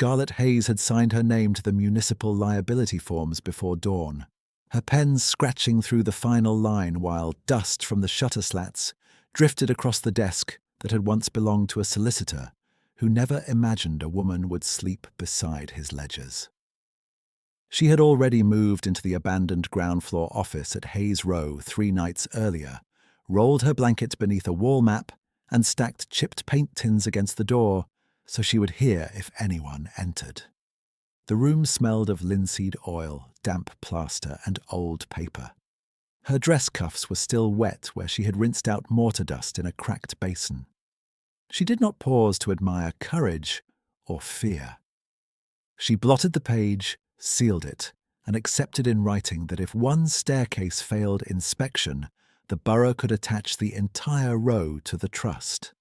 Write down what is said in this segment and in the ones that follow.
Scarlett Hayes had signed her name to the municipal liability forms before dawn, her pen scratching through the final line while dust from the shutter slats drifted across the desk that had once belonged to a solicitor who never imagined a woman would sleep beside his ledgers. She had already moved into the abandoned ground floor office at Hayes Row 3 nights earlier, rolled her blanket beneath a wall map, and stacked chipped paint tins against the door so she would hear if anyone entered. The room smelled of linseed oil, damp plaster, and old paper. Her dress cuffs were still wet where she had rinsed out mortar dust in a cracked basin. She did not pause to admire courage or fear. She blotted the page, sealed it, and accepted in writing that if one staircase failed inspection, the borough could attach the entire row to the trust.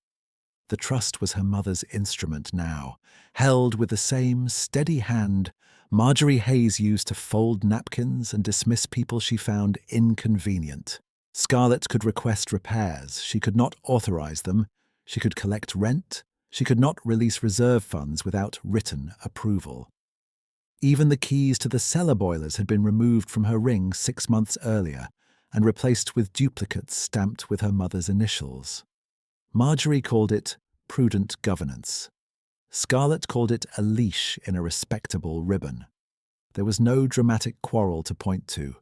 The trust was her mother's instrument now, held with the same steady hand Marjorie Hayes used to fold napkins and dismiss people she found inconvenient. Scarlett could request repairs. She could not authorize them. She could collect rent. She could not release reserve funds without written approval. Even the keys to the cellar boilers had been removed from her ring 6 months earlier and replaced with duplicates stamped with her mother's initials. Marjorie called it prudent governance. Scarlett called it a leash in a respectable ribbon. There was no dramatic quarrel to point to,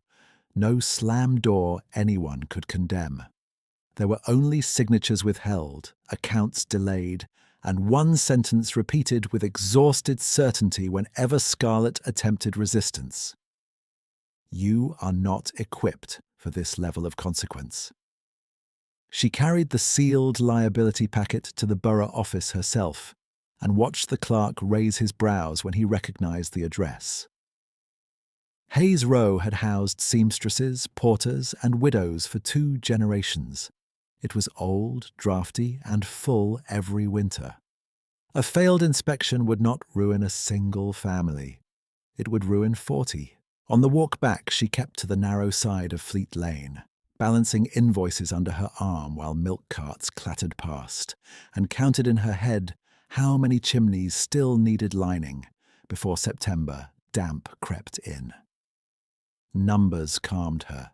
no slam door anyone could condemn. There were only signatures withheld, accounts delayed, and one sentence repeated with exhausted certainty whenever Scarlett attempted resistance. You are not equipped for this level of consequence. She carried the sealed liability packet to the borough office herself and watched the clerk raise his brows when he recognized the address. Hayes Row had housed seamstresses, porters, and widows for 2 generations. It was old, drafty, and full every winter. A failed inspection would not ruin a single family. It would ruin 40. On the walk back, she kept to the narrow side of Fleet Lane, balancing invoices under her arm while milk carts clattered past, and counted in her head how many chimneys still needed lining before September damp crept in. Numbers calmed her.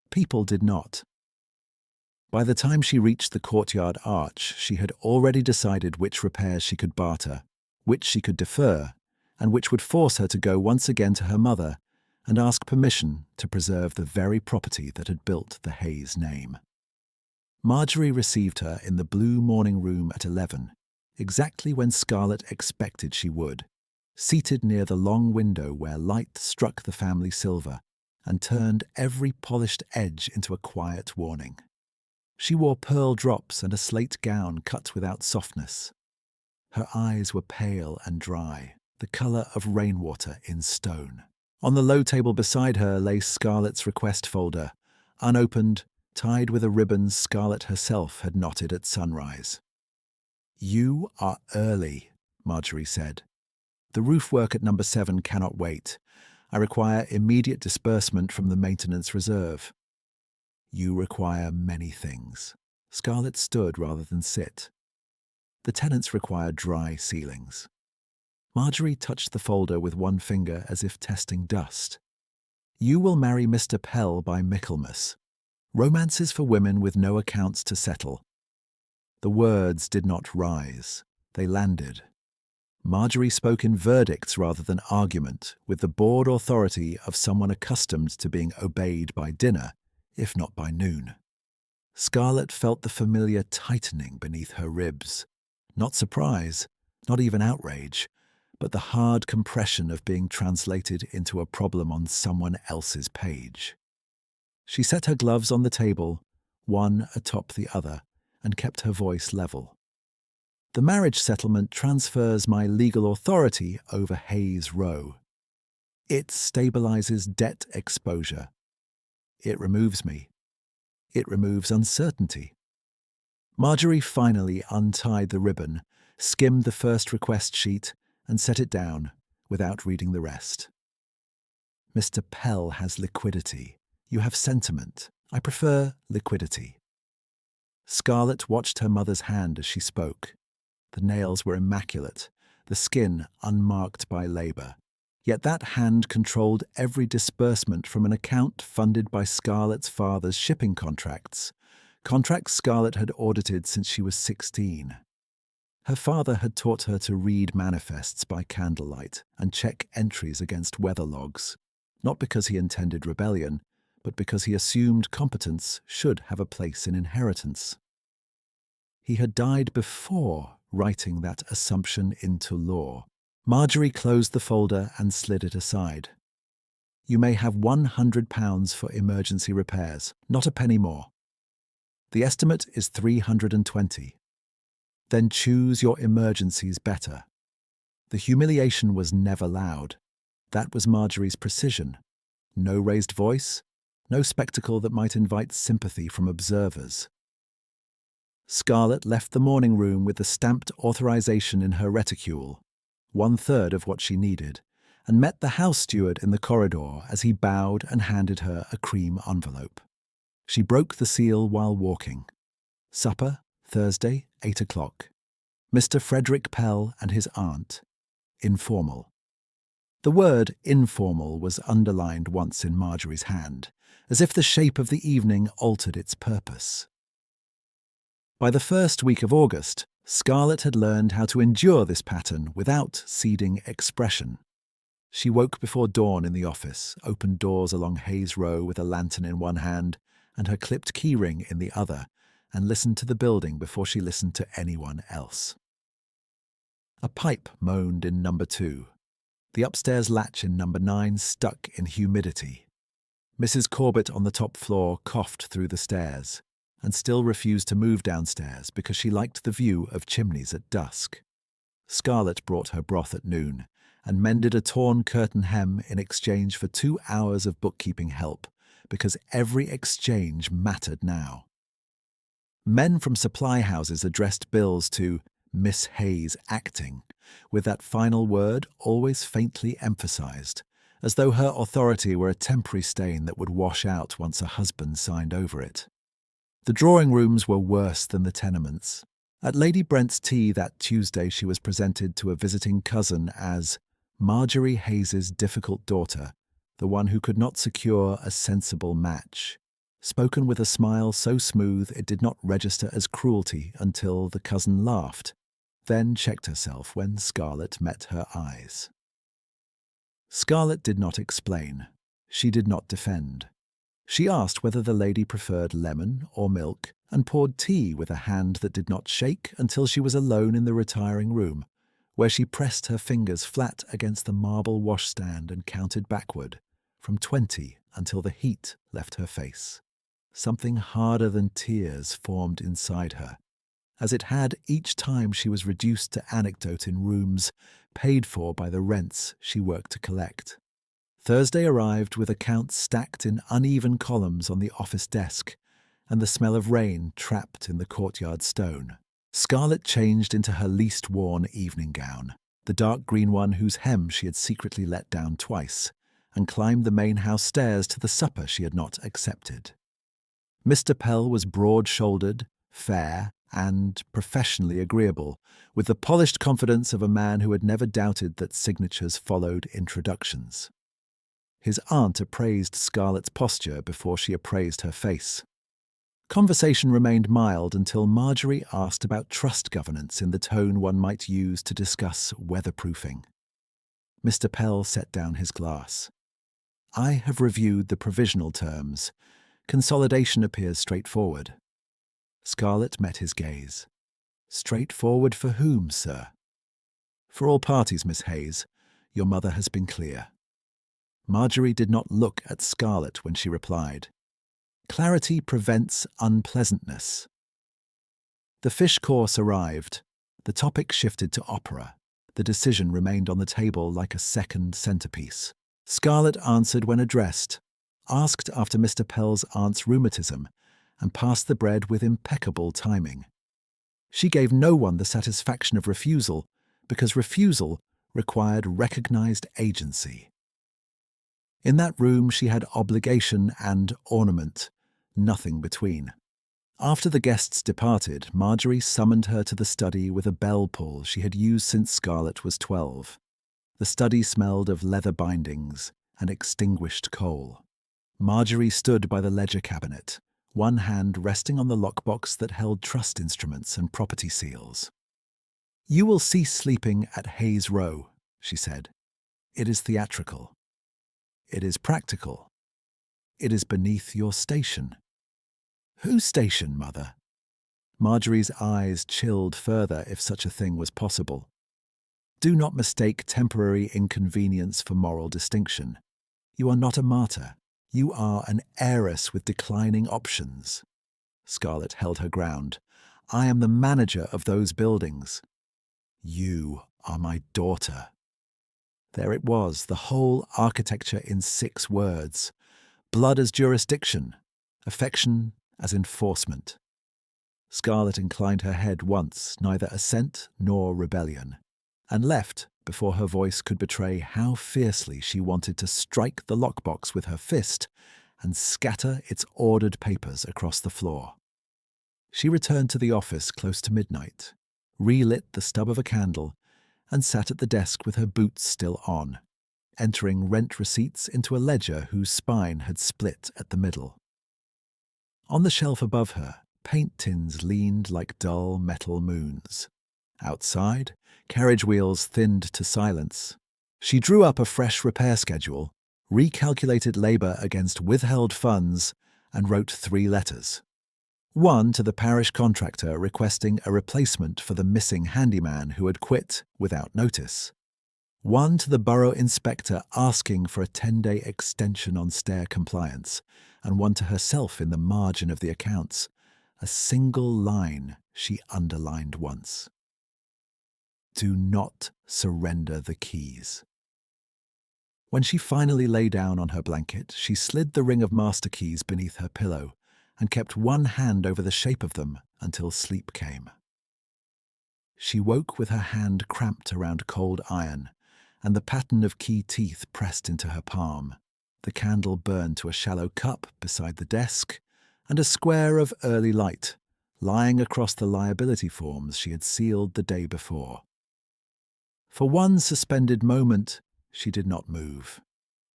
People did not. By the time she reached the courtyard arch, she had already decided which repairs she could barter, which she could defer, and which would force her to go once again to her mother and ask permission to preserve the very property that had built the Hayes name. Marjorie received her in the blue morning room at 11, exactly when Scarlett expected she would, seated near the long window where light struck the family silver and turned every polished edge into a quiet warning. She wore pearl drops and a slate gown cut without softness. Her eyes were pale and dry, the colour of rainwater in stone. On the low table beside her lay Scarlett's request folder, unopened, tied with a ribbon Scarlett herself had knotted at sunrise. "You are early," Marjorie said. "The roof work at number 7 cannot wait. I require immediate disbursement from the maintenance reserve." "You require many things." Scarlett stood rather than sit. "The tenants require dry ceilings." Marjorie touched the folder with one finger as if testing dust. "You will marry Mr. Pell by Michaelmas. Romances for women with no accounts to settle." The words did not rise. They landed. Marjorie spoke in verdicts rather than argument, with the bored authority of someone accustomed to being obeyed by dinner, if not by noon. Scarlett felt the familiar tightening beneath her ribs. Not surprise, not even outrage, but the hard compression of being translated into a problem on someone else's page. She set her gloves on the table, one atop the other, and kept her voice level. "The marriage settlement transfers my legal authority over Hayes Row. It stabilizes debt exposure. It removes me. It removes uncertainty." Marjorie finally untied the ribbon, skimmed the first request sheet, and set it down, without reading the rest. "Mr. Pell has liquidity. You have sentiment. I prefer liquidity." Scarlett watched her mother's hand as she spoke. The nails were immaculate, the skin unmarked by labor. Yet that hand controlled every disbursement from an account funded by Scarlett's father's shipping contracts Scarlett had audited since she was 16. Her father had taught her to read manifests by candlelight and check entries against weather logs, not because he intended rebellion, but because he assumed competence should have a place in inheritance. He had died before writing that assumption into law. Marjorie closed the folder and slid it aside. You may have £100 for emergency repairs, not a penny more. The estimate is 320. Then choose your emergencies better. The humiliation was never loud. That was Marjorie's precision. No raised voice, no spectacle that might invite sympathy from observers. Scarlett left the morning room with the stamped authorization in her reticule, 1/3 of what she needed, and met the house steward in the corridor as he bowed and handed her a cream envelope. She broke the seal while walking. Supper, Thursday, 8 o'clock. Mr. Frederick Pell and his aunt. Informal. The word informal was underlined once in Marjorie's hand, as if the shape of the evening altered its purpose. By the first week of August, Scarlett had learned how to endure this pattern without ceding expression. She woke before dawn in the office, opened doors along Hayes Row with a lantern in one hand and her clipped keyring in the other, and listened to the building before she listened to anyone else. A pipe moaned in number 2. The upstairs latch in number 9 stuck in humidity. Mrs. Corbett on the top floor coughed through the stairs, and still refused to move downstairs because she liked the view of chimneys at dusk. Scarlett brought her broth at noon, and mended a torn curtain hem in exchange for 2 hours of bookkeeping help, because every exchange mattered now. Men from supply houses addressed bills to Miss Hayes acting, with that final word always faintly emphasized, as though her authority were a temporary stain that would wash out once a husband signed over it. The drawing rooms were worse than the tenements. At Lady Brent's tea that Tuesday she was presented to a visiting cousin as Marjorie Hayes's difficult daughter, the one who could not secure a sensible match, spoken with a smile so smooth it did not register as cruelty until the cousin laughed, then checked herself when Scarlett met her eyes. Scarlett did not explain. She did not defend. She asked whether the lady preferred lemon or milk, and poured tea with a hand that did not shake until she was alone in the retiring room, where she pressed her fingers flat against the marble washstand and counted backward, from 20 until the heat left her face. Something harder than tears formed inside her, as it had each time she was reduced to anecdote in rooms paid for by the rents she worked to collect. Thursday arrived with accounts stacked in uneven columns on the office desk, and the smell of rain trapped in the courtyard stone. Scarlett changed into her least worn evening gown, the dark green one whose hem she had secretly let down twice, and climbed the main house stairs to the supper she had not accepted. Mr. Pell was broad-shouldered, fair, and professionally agreeable, with the polished confidence of a man who had never doubted that signatures followed introductions. His aunt appraised Scarlett's posture before she appraised her face. Conversation remained mild until Marjorie asked about trust governance in the tone one might use to discuss weatherproofing. Mr. Pell set down his glass. I have reviewed the provisional terms. Consolidation appears straightforward. Scarlett met his gaze. Straightforward for whom, sir? For all parties, Miss Hayes. Your mother has been clear. Marjorie did not look at Scarlett when she replied. Clarity prevents unpleasantness. The fish course arrived. The topic shifted to opera. The decision remained on the table like a second centerpiece. Scarlett answered when addressed, asked after Mr. Pell's aunt's rheumatism, and passed the bread with impeccable timing. She gave no one the satisfaction of refusal, because refusal required recognized agency. In that room she had obligation and ornament, nothing between. After the guests departed, Marjorie summoned her to the study with a bell pull she had used since Scarlett was 12. The study smelled of leather bindings and extinguished coal. Marjorie stood by the ledger cabinet, one hand resting on the lockbox that held trust instruments and property seals. "You will cease sleeping at Hayes Row," she said. "It is theatrical. It is practical. It is beneath your station." "Whose station, Mother?" Marjorie's eyes chilled further if such a thing was possible. "Do not mistake temporary inconvenience for moral distinction. You are not a martyr. You are an heiress with declining options." Scarlett held her ground. "I am the manager of those buildings. You are my daughter." There it was, the whole architecture in 6 words. Blood as jurisdiction, affection as enforcement. Scarlett inclined her head once, neither assent nor rebellion, and left before her voice could betray how fiercely she wanted to strike the lockbox with her fist and scatter its ordered papers across the floor. She returned to the office close to midnight, relit the stub of a candle, and sat at the desk with her boots still on, entering rent receipts into a ledger whose spine had split at the middle. On the shelf above her, paint tins leaned like dull metal moons. Outside, carriage wheels thinned to silence. She drew up a fresh repair schedule, recalculated labour against withheld funds, and wrote 3 letters. One to the parish contractor requesting a replacement for the missing handyman who had quit without notice. One to the borough inspector asking for a 10-day extension on stair compliance, and one to herself in the margin of the accounts. A single line she underlined once. "Do not surrender the keys." When she finally lay down on her blanket, she slid the ring of master keys beneath her pillow and kept one hand over the shape of them until sleep came. She woke with her hand cramped around cold iron and the pattern of key teeth pressed into her palm. The candle burned to a shallow cup beside the desk, and a square of early light lying across the liability forms she had sealed the day before. For one suspended moment, she did not move.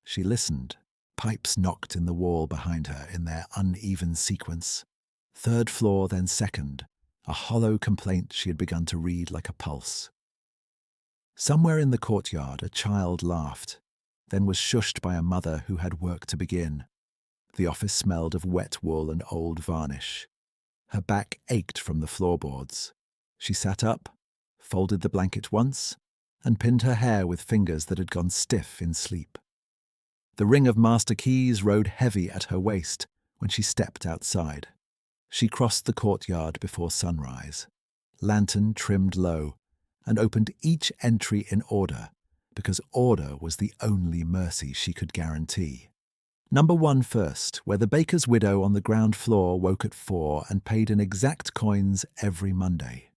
She listened. Pipes knocked in the wall behind her in their uneven sequence. 3rd floor, then 2nd, a hollow complaint she had begun to read like a pulse. Somewhere in the courtyard, a child laughed, then was shushed by a mother who had work to begin. The office smelled of wet wool and old varnish. Her back ached from the floorboards. She sat up, folded the blanket once, and pinned her hair with fingers that had gone stiff in sleep. The ring of master keys rode heavy at her waist when she stepped outside. She crossed the courtyard before sunrise, lantern trimmed low, and opened each entry in order, because order was the only mercy she could guarantee. Number 1 first, where the baker's widow on the ground floor woke at 4 and paid in exact coins every Monday.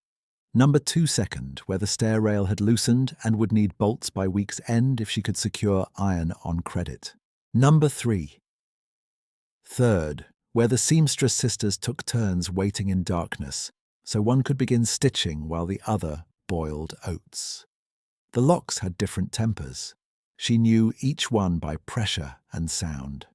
Number 2 second, where the stair rail had loosened and would need bolts by week's end if she could secure iron on credit. Number 3. Third, where the seamstress sisters took turns waiting in darkness, so one could begin stitching while the other boiled oats. The locks had different tempers. She knew each one by pressure and sound.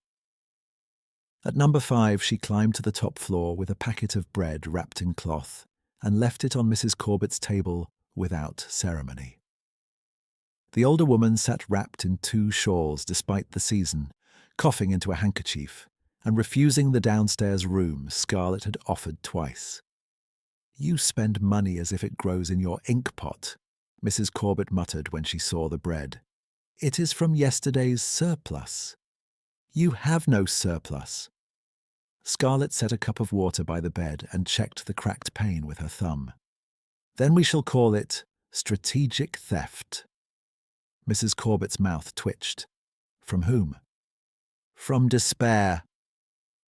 At number 5, she climbed to the top floor with a packet of bread wrapped in cloth and left it on Mrs. Corbett's table without ceremony. The older woman sat wrapped in 2 shawls despite the season, coughing into a handkerchief and refusing the downstairs room Scarlett had offered twice. "You spend money as if it grows in your ink pot," Mrs. Corbett muttered when she saw the bread. "It is from yesterday's surplus." "You have no surplus." Scarlett set a cup of water by the bed and checked the cracked pane with her thumb. "Then we shall call it strategic theft." Mrs. Corbett's mouth twitched. "From whom?" "From despair."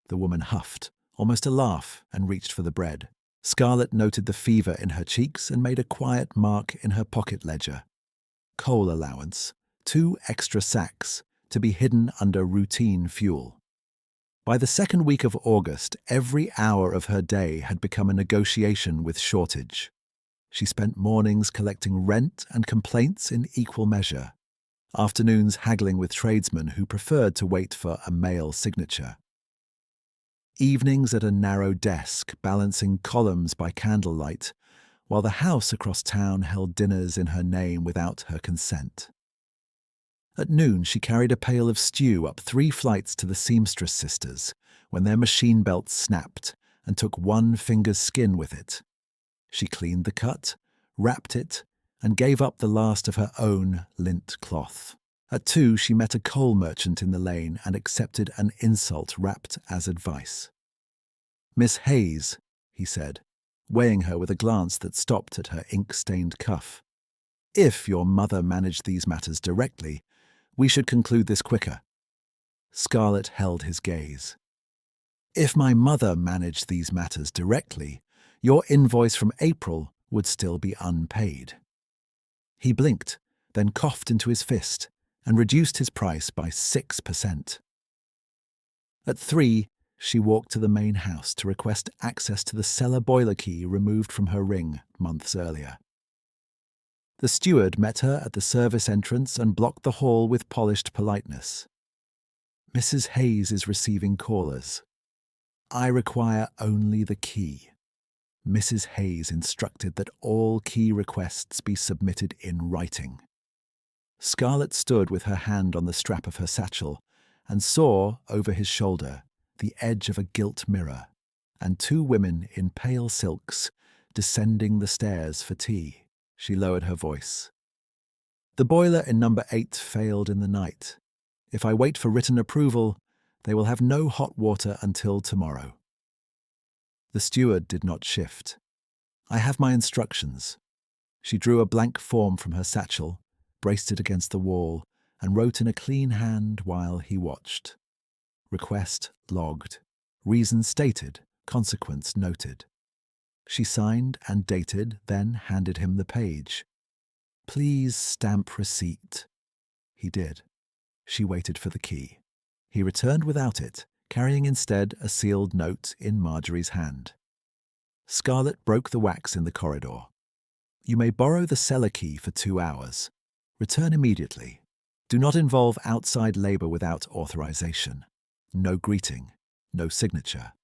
The woman huffed, almost a laugh, and reached for the bread. Scarlett noted the fever in her cheeks and made a quiet mark in her pocket ledger. Coal allowance, 2 extra sacks, to be hidden under routine fuel. By the second week of August, every hour of her day had become a negotiation with shortage. She spent mornings collecting rent and complaints in equal measure, afternoons haggling with tradesmen who preferred to wait for a mail signature, evenings at a narrow desk balancing columns by candlelight, while the house across town held dinners in her name without her consent. At noon, she carried a pail of stew up 3 flights to the seamstress sisters when their machine belts snapped and took one finger's skin with it. She cleaned the cut, wrapped it, and gave up the last of her own lint cloth. At 2, she met a coal merchant in the lane and accepted an insult wrapped as advice. "Miss Hayes," he said, weighing her with a glance that stopped at her ink-stained cuff. "If your mother managed these matters directly, we should conclude this quicker." Scarlett held his gaze. "If my mother managed these matters directly, your invoice from April would still be unpaid." He blinked, then coughed into his fist and reduced his price by 6%. At 3, she walked to the main house to request access to the cellar boiler key removed from her ring months earlier. The steward met her at the service entrance and blocked the hall with polished politeness. "Mrs. Hayes is receiving callers. I require only the key." Mrs. Hayes instructed that all key requests be submitted in writing. Scarlett stood with her hand on the strap of her satchel and saw, over his shoulder, the edge of a gilt mirror and 2 women in pale silks descending the stairs for tea. She lowered her voice. "The boiler in number 8 failed in the night. If I wait for written approval, they will have no hot water until tomorrow." The steward did not shift. "I have my instructions." She drew a blank form from her satchel, braced it against the wall, and wrote in a clean hand while he watched. Request logged. Reason stated. Consequence noted. She signed and dated, then handed him the page. "Please stamp receipt." He did. She waited for the key. He returned without it, carrying instead a sealed note in Marjorie's hand. Scarlett broke the wax in the corridor. "You may borrow the cellar key for 2 hours. Return immediately. Do not involve outside labor without authorization. No greeting, no signature,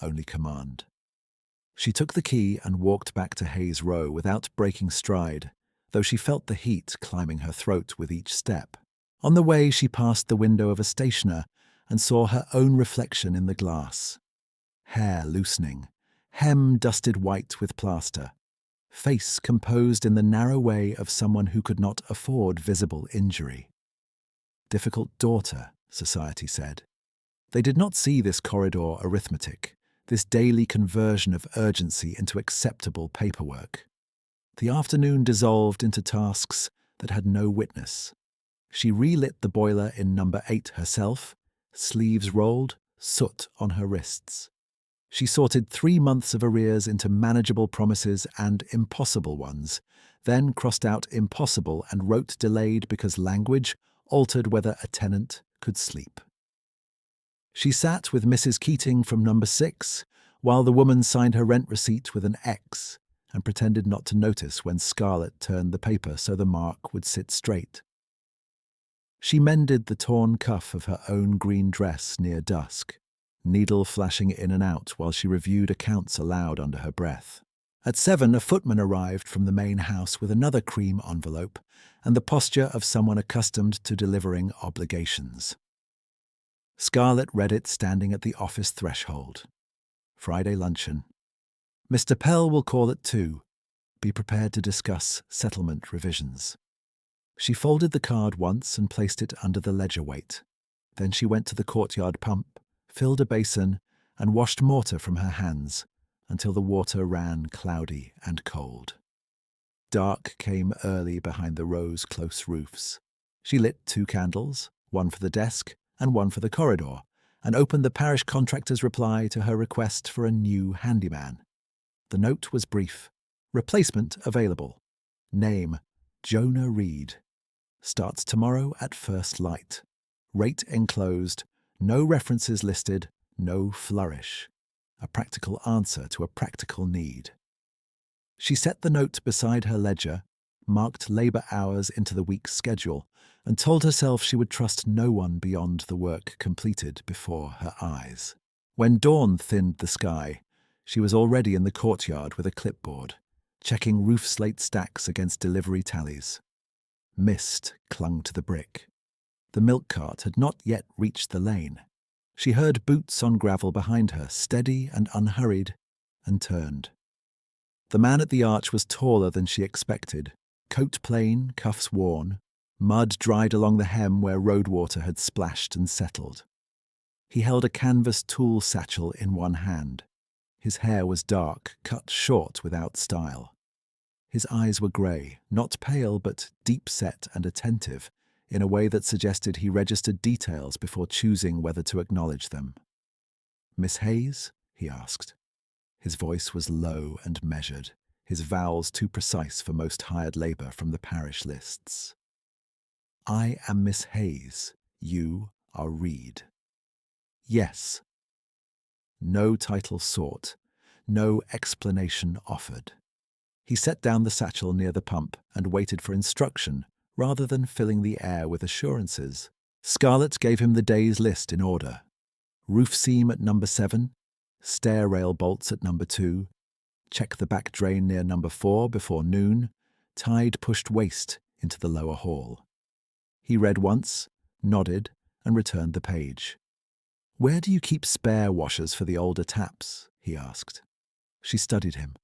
only command." She took the key and walked back to Hayes Row without breaking stride, though she felt the heat climbing her throat with each step. On the way, she passed the window of a stationer and saw her own reflection in the glass. Hair loosening, hem dusted white with plaster, face composed in the narrow way of someone who could not afford visible injury. Difficult daughter, society said. They did not see this corridor arithmetic, this daily conversion of urgency into acceptable paperwork. The afternoon dissolved into tasks that had no witness. She relit the boiler in number 8 herself, sleeves rolled, soot on her wrists. She sorted 3 months of arrears into manageable promises and impossible ones, then crossed out impossible and wrote delayed because language altered whether a tenant could sleep. She sat with Mrs. Keating from number 6, while the woman signed her rent receipt with an X and pretended not to notice when Scarlett turned the paper so the mark would sit straight. She mended the torn cuff of her own green dress near dusk, needle flashing in and out while she reviewed accounts aloud under her breath. At 7, a footman arrived from the main house with another cream envelope and the posture of someone accustomed to delivering obligations. Scarlett read it standing at the office threshold. Friday luncheon. "Mr. Pell will call at 2. Be prepared to discuss settlement revisions." She folded the card once and placed it under the ledger weight. Then she went to the courtyard pump, filled a basin, and washed mortar from her hands until the water ran cloudy and cold. Dark came early behind the rose-close roofs. She lit 2 candles, one for the desk and one for the corridor, and opened the parish contractor's reply to her request for a new handyman. The note was brief. Replacement available. Name, Jonah Reed. Starts tomorrow at first light. Rate enclosed. No references listed. no flourish. A practical answer to a practical need. She set the note beside her ledger, marked labour hours into the week's schedule, and told herself she would trust no one beyond the work completed before her eyes. When dawn thinned the sky, she was already in the courtyard with a clipboard, checking roof slate stacks against delivery tallies. Mist clung to the brick. The milk cart had not yet reached the lane. She heard boots on gravel behind her, steady and unhurried, and turned. The man at the arch was taller than she expected, coat plain, cuffs worn, mud dried along the hem where road water had splashed and settled. He held a canvas tool satchel in one hand. His hair was dark, cut short without style. His eyes were grey, not pale but deep-set and attentive, in a way that suggested he registered details before choosing whether to acknowledge them. "Miss Hayes?" he asked. His voice was low and measured, his vowels too precise for most hired labour from the parish lists. "I am Miss Hayes. You are Reed." "Yes." No title sought, no explanation offered. He set down the satchel near the pump and waited for instruction, rather than filling the air with assurances. Scarlett gave him the day's list in order. Roof seam at number 7, stair rail bolts at number 2, check the back drain near number 4 before noon, tide pushed waste into the lower hall. He read once, nodded, and returned the page. "Where do you keep spare washers for the older taps?" he asked. She studied him.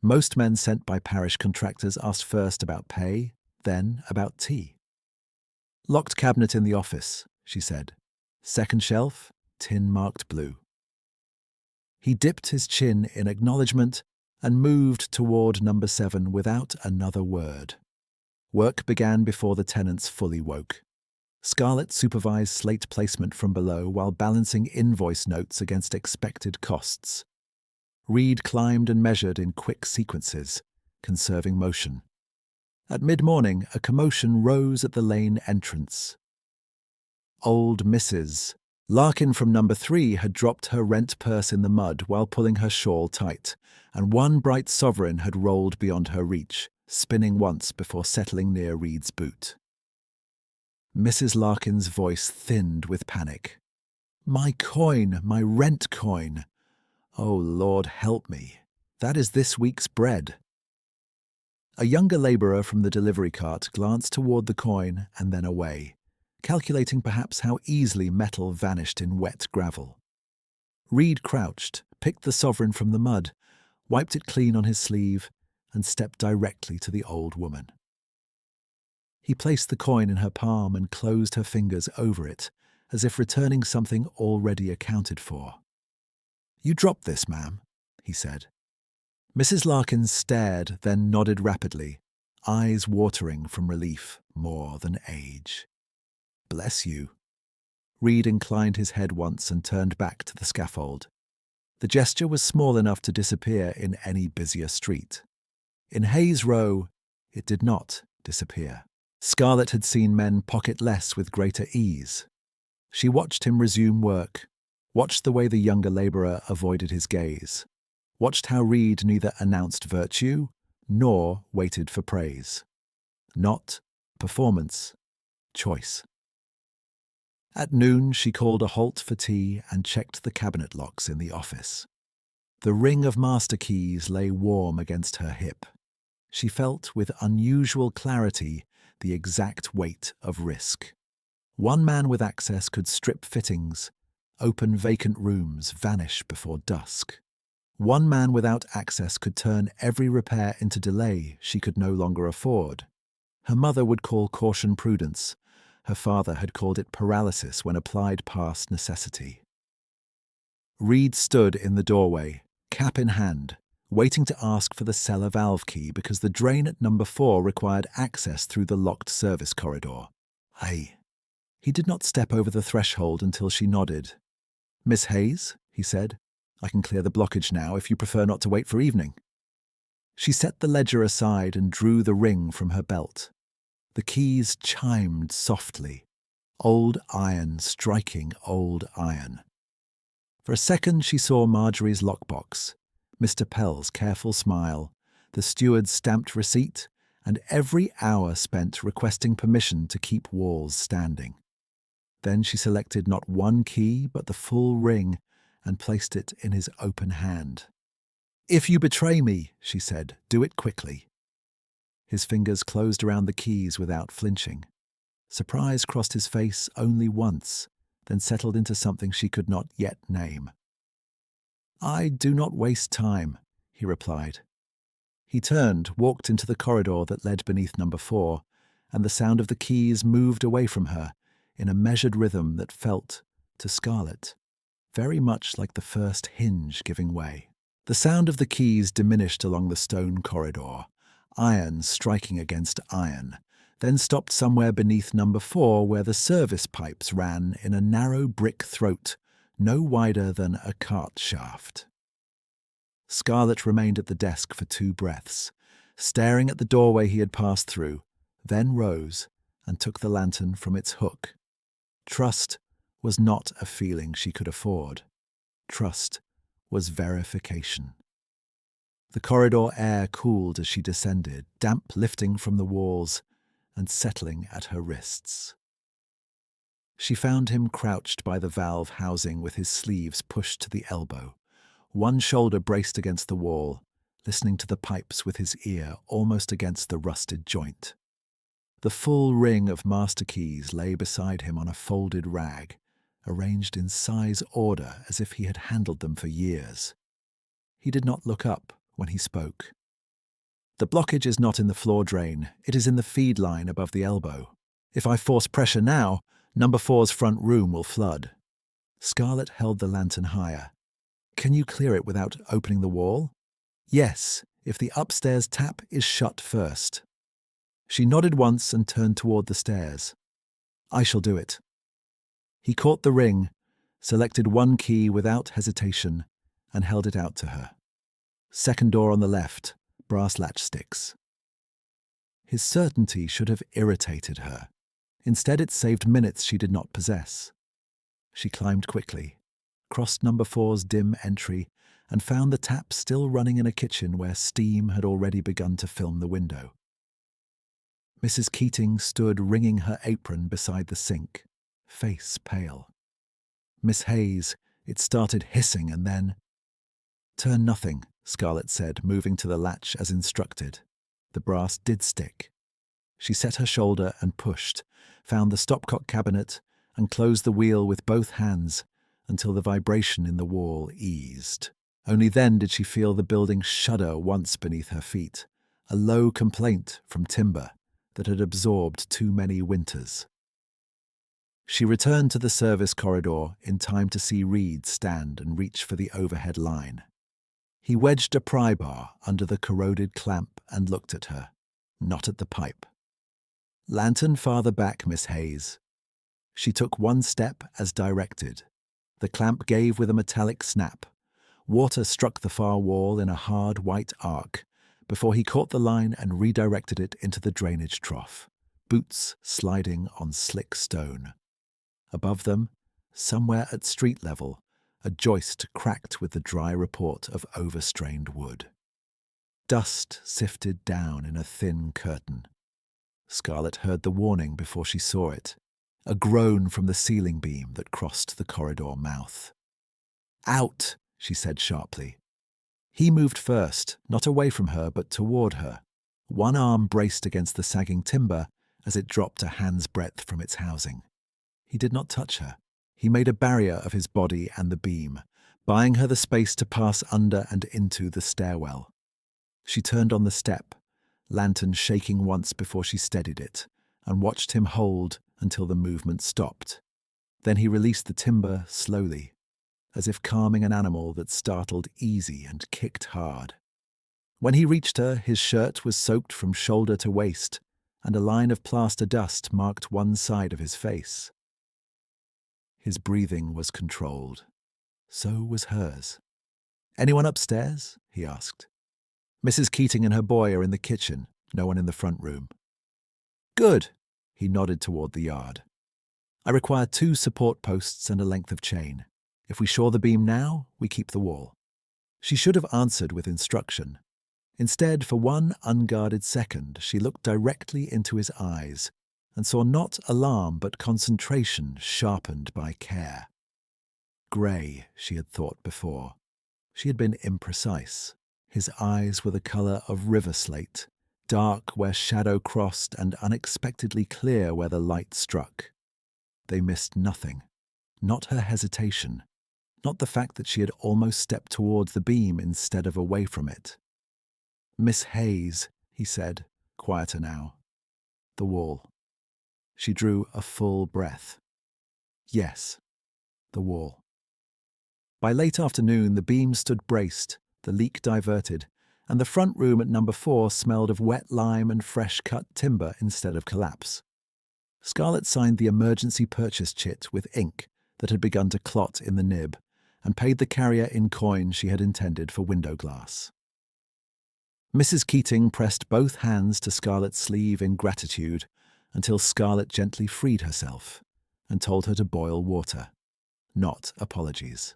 Most men sent by parish contractors asked first about pay, then about tea. "Locked cabinet in the office," she said. "Second shelf, tin marked blue." He dipped his chin in acknowledgement and moved toward number 7 without another word. Work began before the tenants fully woke. Scarlett supervised slate placement from below while balancing invoice notes against expected costs. Reed climbed and measured in quick sequences, conserving motion. At mid-morning, a commotion rose at the lane entrance. Old Mrs. Larkin from number 3 had dropped her rent purse in the mud while pulling her shawl tight, and one bright sovereign had rolled beyond her reach, spinning once before settling near Reed's boot. Mrs. Larkin's voice thinned with panic. "My coin, my rent coin! Oh, Lord, help me. That is this week's bread." A younger labourer from the delivery cart glanced toward the coin and then away, calculating perhaps how easily metal vanished in wet gravel. Reed crouched, picked the sovereign from the mud, wiped it clean on his sleeve, and stepped directly to the old woman. He placed the coin in her palm and closed her fingers over it, as if returning something already accounted for. "You dropped this, ma'am," he said. Mrs. Larkin stared, then nodded rapidly, eyes watering from relief more than age. "Bless you." Reed inclined his head once and turned back to the scaffold. The gesture was small enough to disappear in any busier street. In Hayes Row, it did not disappear. Scarlett had seen men pocket less with greater ease. She watched him resume work, watched the way the younger labourer avoided his gaze, watched how Reed neither announced virtue nor waited for praise. Not performance, choice. At noon, she called a halt for tea and checked the cabinet locks in the office. The ring of master keys lay warm against her hip. She felt with unusual clarity the exact weight of risk. One man with access could strip fittings, open vacant rooms, vanish before dusk. One man without access could turn every repair into delay she could no longer afford. Her mother would call caution prudence. Her father had called it paralysis when applied past necessity. Reed stood in the doorway, cap in hand, waiting to ask for the cellar valve key because the drain at number 4 required access through the locked service corridor. "Aye." He did not step over the threshold until she nodded. "Miss Hayes," he said, "I can clear the blockage now if you prefer not to wait for evening." She set the ledger aside and drew the ring from her belt. The keys chimed softly, old iron striking old iron. For a second she saw Marjorie's lockbox, Mr. Pell's careful smile, the steward's stamped receipt, and every hour spent requesting permission to keep walls standing. Then she selected not one key but the full ring and placed it in his open hand. "If you betray me," she said, "do it quickly." His fingers closed around the keys without flinching. Surprise crossed his face only once, then settled into something she could not yet name. "I do not waste time," he replied. He turned, walked into the corridor that led beneath number 4, and the sound of the keys moved away from her in a measured rhythm that felt, to Scarlett, very much like the first hinge giving way. The sound of the keys diminished along the stone corridor, iron striking against iron, then stopped somewhere beneath number 4 where the service pipes ran in a narrow brick throat no wider than a cart shaft. Scarlett remained at the desk for 2 breaths, staring at the doorway he had passed through, then rose and took the lantern from its hook. Trust was not a feeling she could afford. Trust was verification. The corridor air cooled as she descended, damp lifting from the walls and settling at her wrists. She found him crouched by the valve housing with his sleeves pushed to the elbow, one shoulder braced against the wall, listening to the pipes with his ear almost against the rusted joint. The full ring of master keys lay beside him on a folded rag, arranged in size order as if he had handled them for years. He did not look up when he spoke. "The blockage is not in the floor drain, it is in the feed line above the elbow. If I force pressure now, number 4's front room will flood." Scarlett held the lantern higher. "Can you clear it without opening the wall?" "Yes, if the upstairs tap is shut first." She nodded once and turned toward the stairs. "I shall do it." He caught the ring, selected one key without hesitation, and held it out to her. "Second door on the left, brass latch sticks." His certainty should have irritated her. Instead, it saved minutes she did not possess. She climbed quickly, crossed number 4's dim entry, and found the tap still running in a kitchen where steam had already begun to film the window. Mrs. Keating stood wringing her apron beside the sink, face pale. "Miss Hayes," it started hissing and then— "Turn nothing," Scarlett said, moving to the latch as instructed. The brass did stick. She set her shoulder and pushed, found the stopcock cabinet, and closed the wheel with both hands until the vibration in the wall eased. Only then did she feel the building shudder once beneath her feet, a low complaint from timber that had absorbed too many winters. She returned to the service corridor in time to see Reed stand and reach for the overhead line. He wedged a pry bar under the corroded clamp and looked at her, not at the pipe. "Lantern farther back, Miss Hayes." She took one step as directed. The clamp gave with a metallic snap. Water struck the far wall in a hard white arc before he caught the line and redirected it into the drainage trough, boots sliding on slick stone. Above them, somewhere at street level, a joist cracked with the dry report of overstrained wood. Dust sifted down in a thin curtain. Scarlett heard the warning before she saw it, a groan from the ceiling beam that crossed the corridor mouth. "Out," she said sharply. He moved first, not away from her but toward her. One arm braced against the sagging timber as it dropped a hand's breadth from its housing. He did not touch her. He made a barrier of his body and the beam, buying her the space to pass under and into the stairwell. She turned on the step, lantern shaking once before she steadied it, and watched him hold until the movement stopped. Then he released the timber slowly, as if calming an animal that startled easy and kicked hard. When he reached her, his shirt was soaked from shoulder to waist, and a line of plaster dust marked one side of his face. His breathing was controlled. So was hers. "Anyone upstairs?" he asked. "Mrs. Keating and her boy are in the kitchen, no one in the front room." "Good," he nodded toward the yard. "I require 2 support posts and a length of chain. If we shore the beam now, we keep the wall. She should have answered with instruction. Instead, for one unguarded second, she looked directly into his eyes and saw not alarm but concentration sharpened by care. Grey, she had thought before. She had been imprecise. His eyes were the colour of river slate, dark where shadow crossed and unexpectedly clear where the light struck. They missed nothing. Not her hesitation. Not the fact that she had almost stepped towards the beam instead of away from it. "Miss Hayes," he said, quieter now. "The wall." She drew a full breath. Yes, the wall. By late afternoon, the beam stood braced, the leak diverted, and the front room at number 4 smelled of wet lime and fresh-cut timber instead of collapse. Scarlett signed the emergency purchase chit with ink that had begun to clot in the nib and paid the carrier in coin she had intended for window glass. Mrs. Keating pressed both hands to Scarlett's sleeve in gratitude until Scarlett gently freed herself and told her to boil water, not apologies.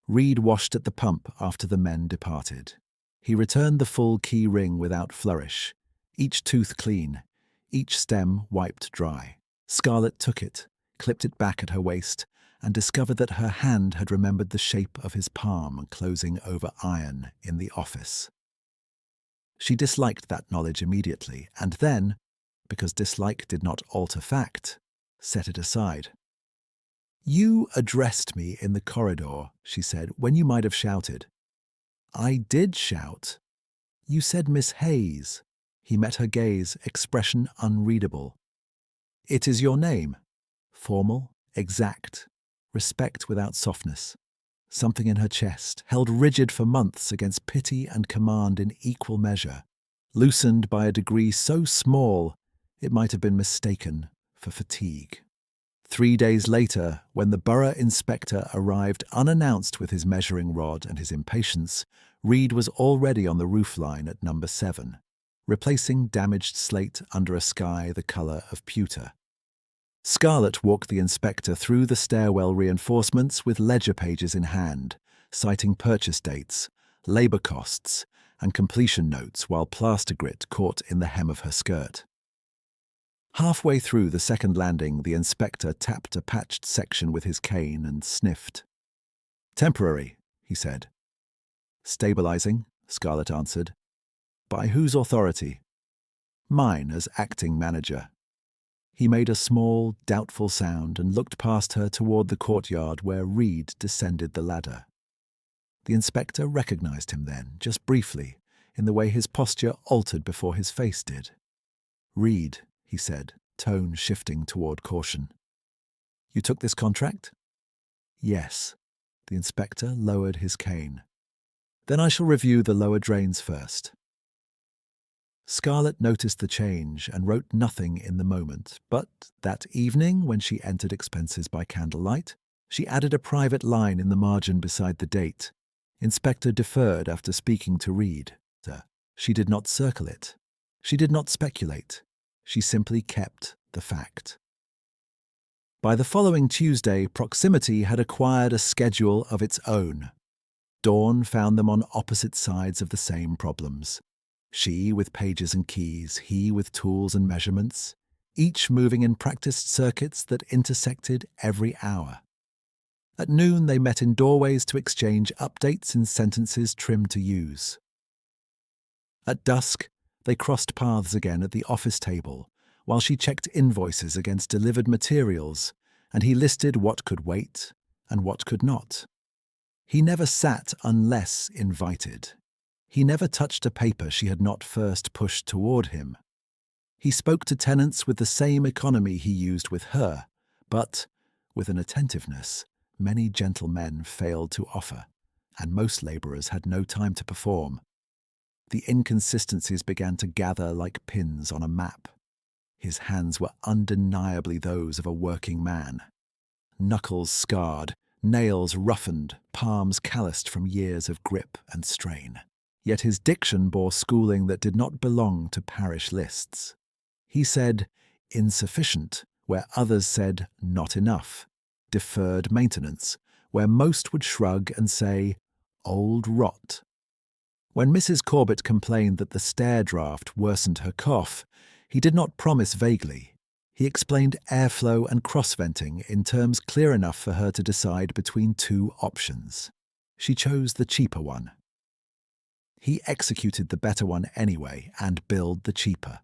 Reed washed at the pump after the men departed. He returned the full key ring without flourish, each tooth clean, each stem wiped dry. Scarlett took it, clipped it back at her waist, and discovered that her hand had remembered the shape of his palm closing over iron in the office. She disliked that knowledge immediately, and then, because dislike did not alter fact, set it aside. "You addressed me in the corridor," she said, "when you might have shouted." "I did shout. You said Miss Hayes." He met her gaze, expression unreadable. "It is your name." Formal, exact, respect without softness. Something in her chest, held rigid for months against pity and command in equal measure, loosened by a degree so small it might have been mistaken for fatigue. 3 days later, when the borough inspector arrived unannounced with his measuring rod and his impatience, Reed was already on the roofline at number 7, replacing damaged slate under a sky the colour of pewter. Scarlett walked the inspector through the stairwell reinforcements with ledger pages in hand, citing purchase dates, labour costs, and completion notes while plaster grit caught in the hem of her skirt. Halfway through the second landing, the inspector tapped a patched section with his cane and sniffed. "Temporary," he said. "Stabilizing," Scarlett answered. "By whose authority?" "Mine as acting manager." He made a small, doubtful sound and looked past her toward the courtyard where Reed descended the ladder. The inspector recognized him then, just briefly, in the way his posture altered before his face did. "Reed," he said, tone shifting toward caution. "You took this contract?" "Yes." The inspector lowered his cane. "Then I shall review the lower drains first." Scarlett noticed the change and wrote nothing in the moment, but that evening, when she entered expenses by candlelight, she added a private line in the margin beside the date. Inspector deferred after speaking to Reed. She did not circle it. She did not speculate. She simply kept the fact. By the following Tuesday, proximity had acquired a schedule of its own. Dawn found them on opposite sides of the same problems. She with pages and keys, he with tools and measurements, each moving in practiced circuits that intersected every hour. At noon they met in doorways to exchange updates in sentences trimmed to use. At dusk, they crossed paths again at the office table, while she checked invoices against delivered materials, and he listed what could wait and what could not. He never sat unless invited. He never touched a paper she had not first pushed toward him. He spoke to tenants with the same economy he used with her, but with an attentiveness many gentlemen failed to offer, and most labourers had no time to perform. The inconsistencies began to gather like pins on a map. His hands were undeniably those of a working man. Knuckles scarred, nails roughened, palms calloused from years of grip and strain. Yet his diction bore schooling that did not belong to parish lists. He said insufficient where others said not enough, deferred maintenance where most would shrug and say, "Old rot." When Mrs. Corbett complained that the stair draft worsened her cough, he did not promise vaguely. He explained airflow and cross-venting in terms clear enough for her to decide between two options. She chose the cheaper one. He executed the better one anyway and billed the cheaper.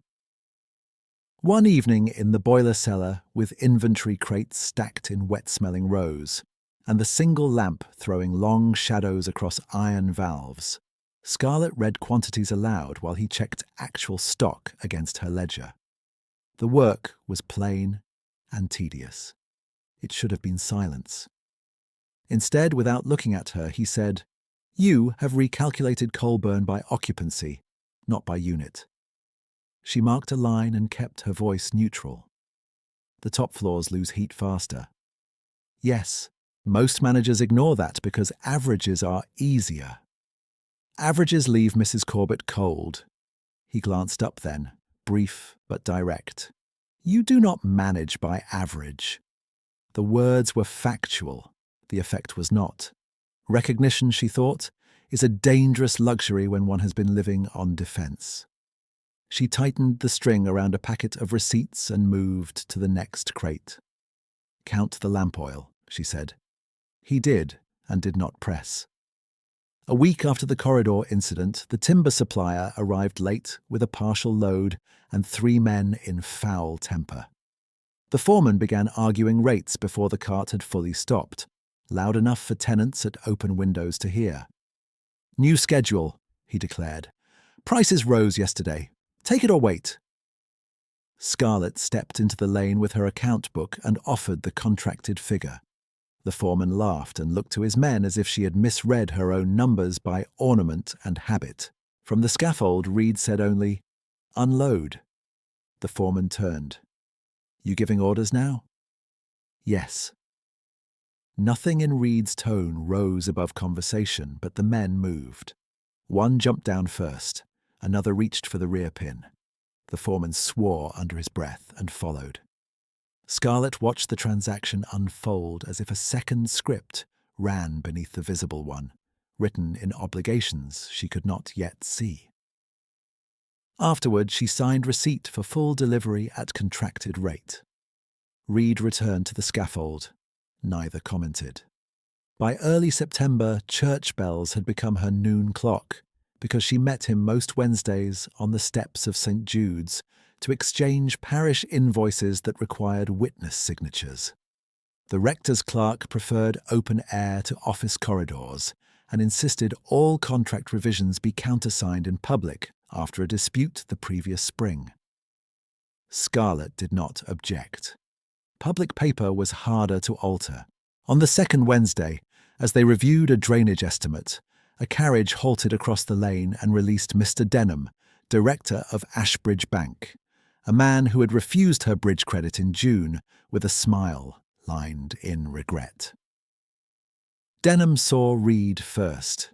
One evening in the boiler cellar, with inventory crates stacked in wet-smelling rows, and the single lamp throwing long shadows across iron valves, Scarlett read quantities aloud while he checked actual stock against her ledger. The work was plain and tedious. It should have been silence. Instead, without looking at her, he said, "You have recalculated coal burn by occupancy, not by unit." She marked a line and kept her voice neutral. "The top floors lose heat faster." "Yes, most managers ignore that because averages are easier." "Averages leave Mrs. Corbett cold." He glanced up then, brief but direct. "You do not manage by average." The words were factual. The effect was not. Recognition, she thought, is a dangerous luxury when one has been living on defense. She tightened the string around a packet of receipts and moved to the next crate. "Count the lamp oil," she said. He did, and did not press. A week after the corridor incident, the timber supplier arrived late with a partial load and 3 men in foul temper. The foreman began arguing rates before the cart had fully stopped, loud enough for tenants at open windows to hear. "New schedule," he declared. "Prices rose yesterday. Take it or wait." Scarlett stepped into the lane with her account book and offered the contracted figure. The foreman laughed and looked to his men as if she had misread her own numbers by ornament and habit. From the scaffold, Reed said only, "Unload." The foreman turned. "You giving orders now?" "Yes." Nothing in Reed's tone rose above conversation, but the men moved. One jumped down first. Another reached for the rear pin. The foreman swore under his breath and followed. Scarlett watched the transaction unfold as if a second script ran beneath the visible one, written in obligations she could not yet see. Afterward, she signed receipt for full delivery at contracted rate. Reed returned to the scaffold. Neither commented. By early September, church bells had become her noon clock, because she met him most Wednesdays on the steps of St. Jude's to exchange parish invoices that required witness signatures. The rector's clerk preferred open air to office corridors and insisted all contract revisions be countersigned in public after a dispute the previous spring. Scarlett did not object. Public paper was harder to alter. On the second Wednesday, as they reviewed a drainage estimate, a carriage halted across the lane and released Mr. Denham, director of Ashbridge Bank, a man who had refused her bridge credit in June with a smile lined in regret. Denham saw Reed first.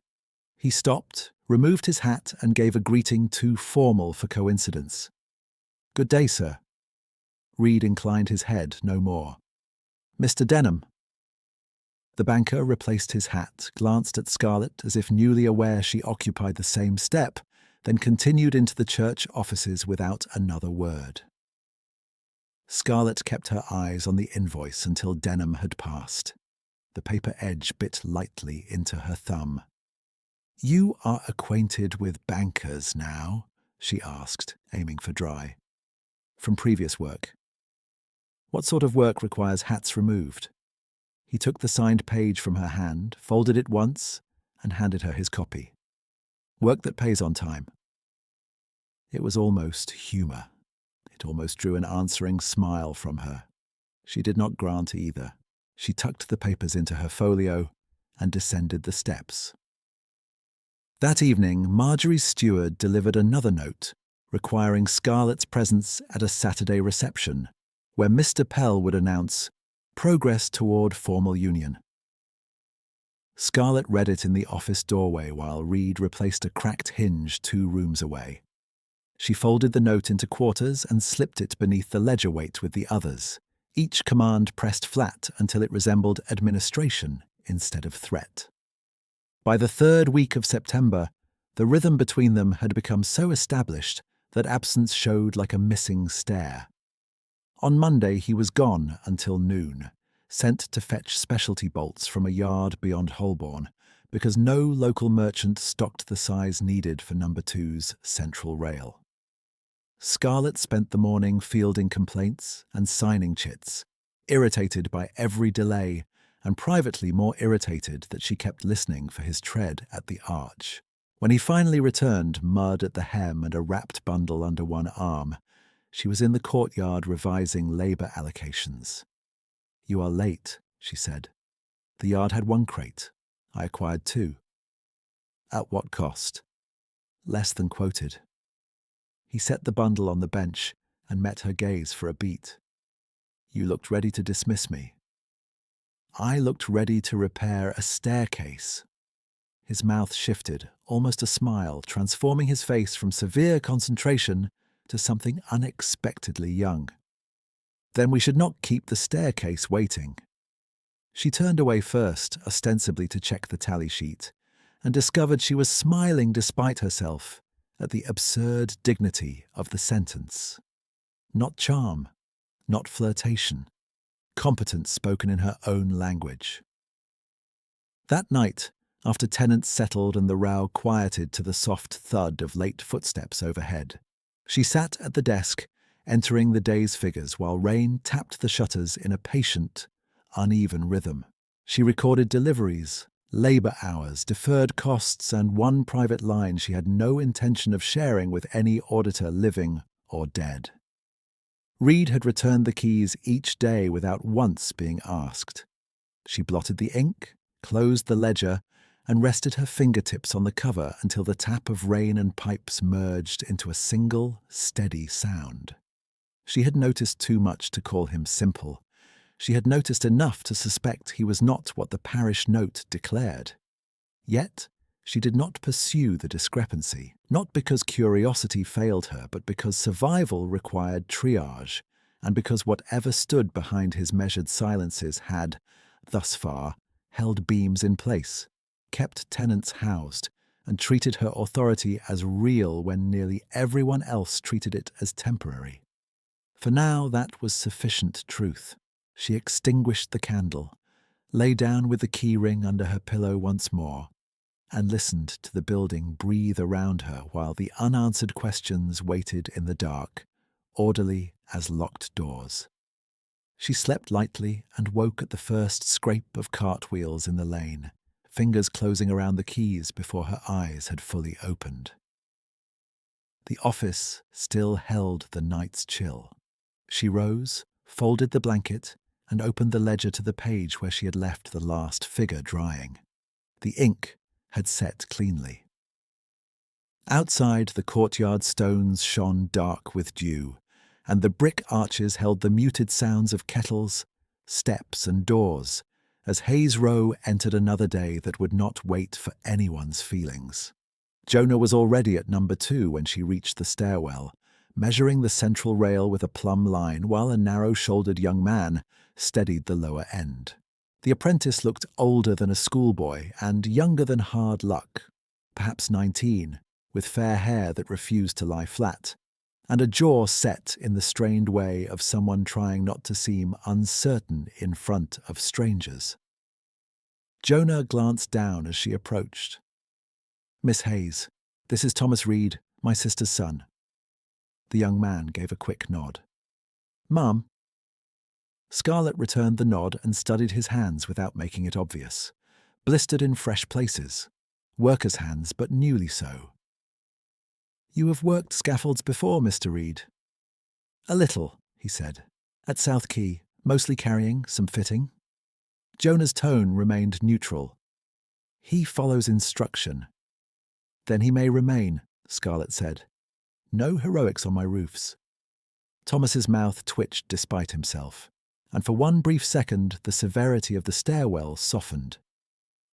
He stopped, removed his hat, and gave a greeting too formal for coincidence. "Good day, sir." Reed inclined his head no more. "Mr. Denham." The banker replaced his hat, glanced at Scarlett as if newly aware she occupied the same step, then continued into the church offices without another word. Scarlett kept her eyes on the invoice until Denham had passed. The paper edge bit lightly into her thumb. "You are acquainted with bankers now?" she asked, aiming for dry. "From previous work." "What sort of work requires hats removed?" He took the signed page from her hand, folded it once, and handed her his copy. "Work that pays on time." It was almost humour. It almost drew an answering smile from her. She did not grant either. She tucked the papers into her folio and descended the steps. That evening, Marjorie's steward delivered another note, requiring Scarlett's presence at a Saturday reception, where Mr. Pell would announce progress toward formal union. Scarlett read it in the office doorway while Reed replaced a cracked hinge 2 rooms away. She folded the note into quarters and slipped it beneath the ledger weight with the others, each command pressed flat until it resembled administration instead of threat. By the third week of September, the rhythm between them had become so established that absence showed like a missing stare. On Monday he was gone until noon, sent to fetch specialty bolts from a yard beyond Holborn, because no local merchant stocked the size needed for No. 2's central rail. Scarlett spent the morning fielding complaints and signing chits, irritated by every delay, and privately more irritated that she kept listening for his tread at the arch. When he finally returned, mud at the hem and a wrapped bundle under one arm, she was in the courtyard revising labour allocations. "You are late," she said. "The yard had 1 crate. I acquired 2. "At what cost?" "Less than quoted." He set the bundle on the bench and met her gaze for a beat. "You looked ready to dismiss me." "I looked ready to repair a staircase." His mouth shifted, almost a smile, transforming his face from severe concentration to something unexpectedly young. "Then we should not keep the staircase waiting." She turned away first, ostensibly to check the tally sheet, and discovered she was smiling despite herself at the absurd dignity of the sentence. Not charm, not flirtation, competence spoken in her own language. That night, after tenants settled and the row quieted to the soft thud of late footsteps overhead, she sat at the desk, entering the day's figures while rain tapped the shutters in a patient, uneven rhythm. She recorded deliveries, labour hours, deferred costs, and one private line she had no intention of sharing with any auditor living or dead. Reed had returned the keys each day without once being asked. She blotted the ink, closed the ledger, and rested her fingertips on the cover until the tap of rain and pipes merged into a single, steady sound. She had noticed too much to call him simple. She had noticed enough to suspect he was not what the parish note declared. Yet, she did not pursue the discrepancy, not because curiosity failed her, but because survival required triage, and because whatever stood behind his measured silences had, thus far, held beams in place, kept tenants housed, and treated her authority as real when nearly everyone else treated it as temporary. For now that was sufficient truth. She extinguished the candle, lay down with the key ring under her pillow once more, and listened to the building breathe around her while the unanswered questions waited in the dark, orderly as locked doors. She slept lightly and woke at the first scrape of cartwheels in the lane, fingers closing around the keys before her eyes had fully opened. The office still held the night's chill. She rose, folded the blanket, and opened the ledger to the page where she had left the last figure drying. The ink had set cleanly. Outside, the courtyard stones shone dark with dew, and the brick arches held the muted sounds of kettles, steps, and doors, as Hayes Row entered another day that would not wait for anyone's feelings. Jonah was already at No. 2 when she reached the stairwell, measuring the central rail with a plumb line while a narrow-shouldered young man steadied the lower end. The apprentice looked older than a schoolboy and younger than hard luck, perhaps 19, with fair hair that refused to lie flat, and a jaw set in the strained way of someone trying not to seem uncertain in front of strangers. Jonah glanced down as she approached. "Miss Hayes, this is Thomas Reed, my sister's son." The young man gave a quick nod. "Mum." Scarlett returned the nod and studied his hands without making it obvious, blistered in fresh places, workers' hands but newly so. "You have worked scaffolds before, Mr. Reed?" "A little," he said. "At South Quay, mostly carrying, some fitting." Jonah's tone remained neutral. "He follows instruction." "Then he may remain," Scarlett said. "No heroics on my roofs." Thomas's mouth twitched despite himself, and for one brief second the severity of the stairwell softened.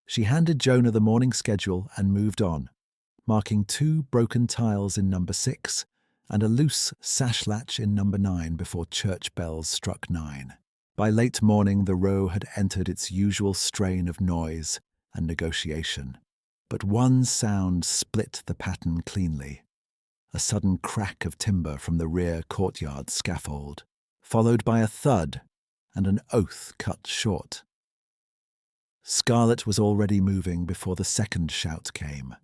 She handed Jonah the morning schedule and moved on, marking 2 broken tiles in No. 6 and a loose sash latch in No. 9 before church bells struck 9. By late morning, the row had entered its usual strain of noise and negotiation. But one sound split the pattern cleanly. A sudden crack of timber from the rear courtyard scaffold, followed by a thud and an oath cut short. Scarlett was already moving before the second shout came.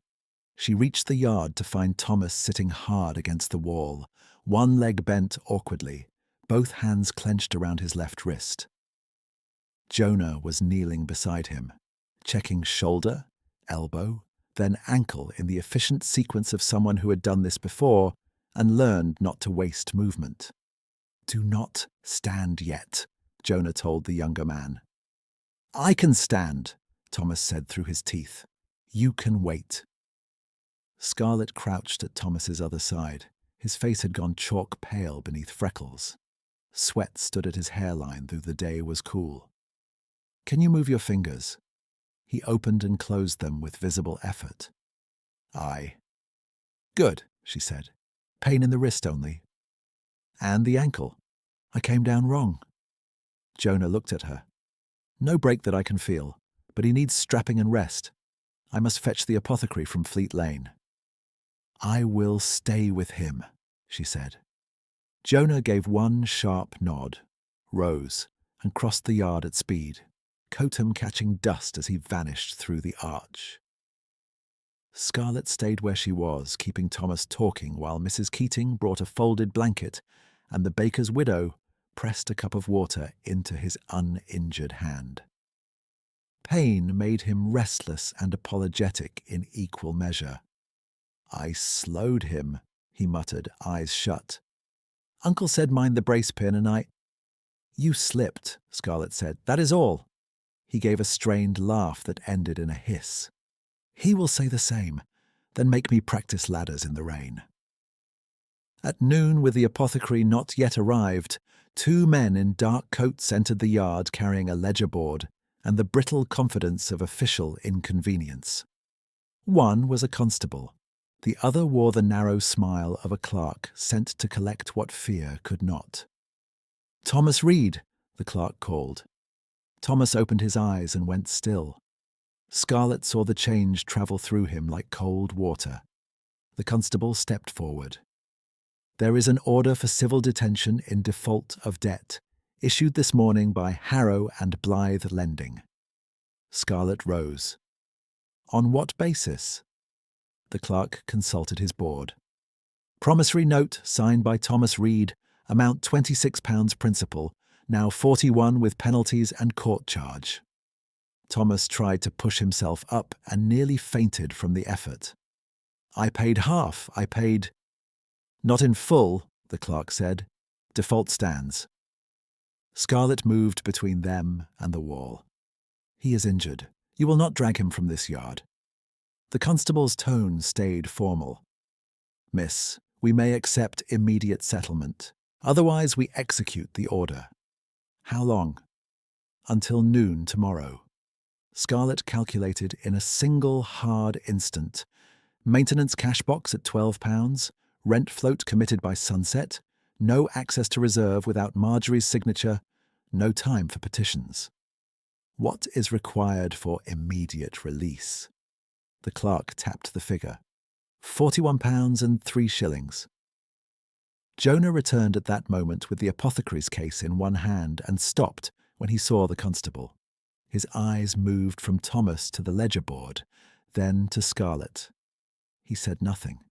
She reached the yard to find Thomas sitting hard against the wall, one leg bent awkwardly, both hands clenched around his left wrist. Jonah was kneeling beside him, checking shoulder, elbow, then ankle in the efficient sequence of someone who had done this before and learned not to waste movement. "Do not stand yet," Jonah told the younger man. "I can stand," Thomas said through his teeth. "You can wait." Scarlett crouched at Thomas's other side. His face had gone chalk pale beneath freckles. Sweat stood at his hairline, though the day was cool. "Can you move your fingers?" He opened and closed them with visible effort. "Aye." "Good," she said. "Pain in the wrist only." "And the ankle. I came down wrong." Jonah looked at her. "No break that I can feel, but he needs strapping and rest. I must fetch the apothecary from Fleet Lane." "I will stay with him," she said. Jonah gave one sharp nod, rose, and crossed the yard at speed, Cotham catching dust as he vanished through the arch. Scarlett stayed where she was, keeping Thomas talking while Mrs. Keating brought a folded blanket and the baker's widow pressed a cup of water into his uninjured hand. Pain made him restless and apologetic in equal measure. "I slowed him," he muttered, eyes shut. "Uncle said mind the brace pin and I—" "You slipped," Scarlett said. "That is all." He gave a strained laugh that ended in a hiss. "He will say the same, then make me practice ladders in the rain." At noon, with the apothecary not yet arrived, two men in dark coats entered the yard carrying a ledger board and the brittle confidence of official inconvenience. One was a constable. The other wore the narrow smile of a clerk sent to collect what fear could not. "Thomas Reed," the clerk called. Thomas opened his eyes and went still. Scarlett saw the change travel through him like cold water. The constable stepped forward. "There is an order for civil detention in default of debt, issued this morning by Harrow and Blythe Lending." Scarlett rose. "On what basis?" The clerk consulted his board. "Promissory note signed by Thomas Reed, amount £26 principal, now 41 with penalties and court charge." Thomas tried to push himself up and nearly fainted from the effort. "I paid half. I paid—" "Not in full," the clerk said. "Default stands." Scarlett moved between them and the wall. "He is injured. You will not drag him from this yard." The constable's tone stayed formal. "Miss, we may accept immediate settlement. Otherwise we execute the order." "How long?" "Until noon tomorrow." Scarlett calculated in a single hard instant. Maintenance cash box at £12, rent float committed by sunset, no access to reserve without Marjorie's signature, no time for petitions. What is required for immediate release? The clerk tapped the figure. £41 and 3 shillings. Jonah returned at that moment with the apothecary's case in one hand and stopped when he saw the constable. His eyes moved from Thomas to the ledger board, then to Scarlett. He said nothing.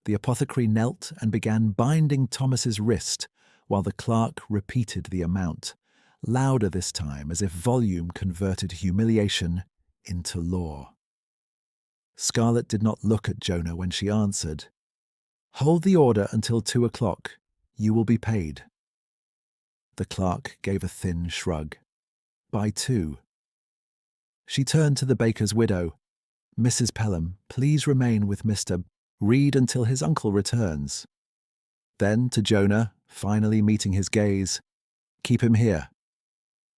The apothecary knelt and began binding Thomas's wrist while the clerk repeated the amount, louder this time as if volume converted humiliation into law. Scarlett did not look at Jonah when she answered. "Hold the order until 2 o'clock. You will be paid." The clerk gave a thin shrug. "By 2. She turned to the baker's widow. "Mrs. Pelham, please remain with Mr. Reed until his uncle returns." Then to Jonah, finally meeting his gaze, "Keep him here."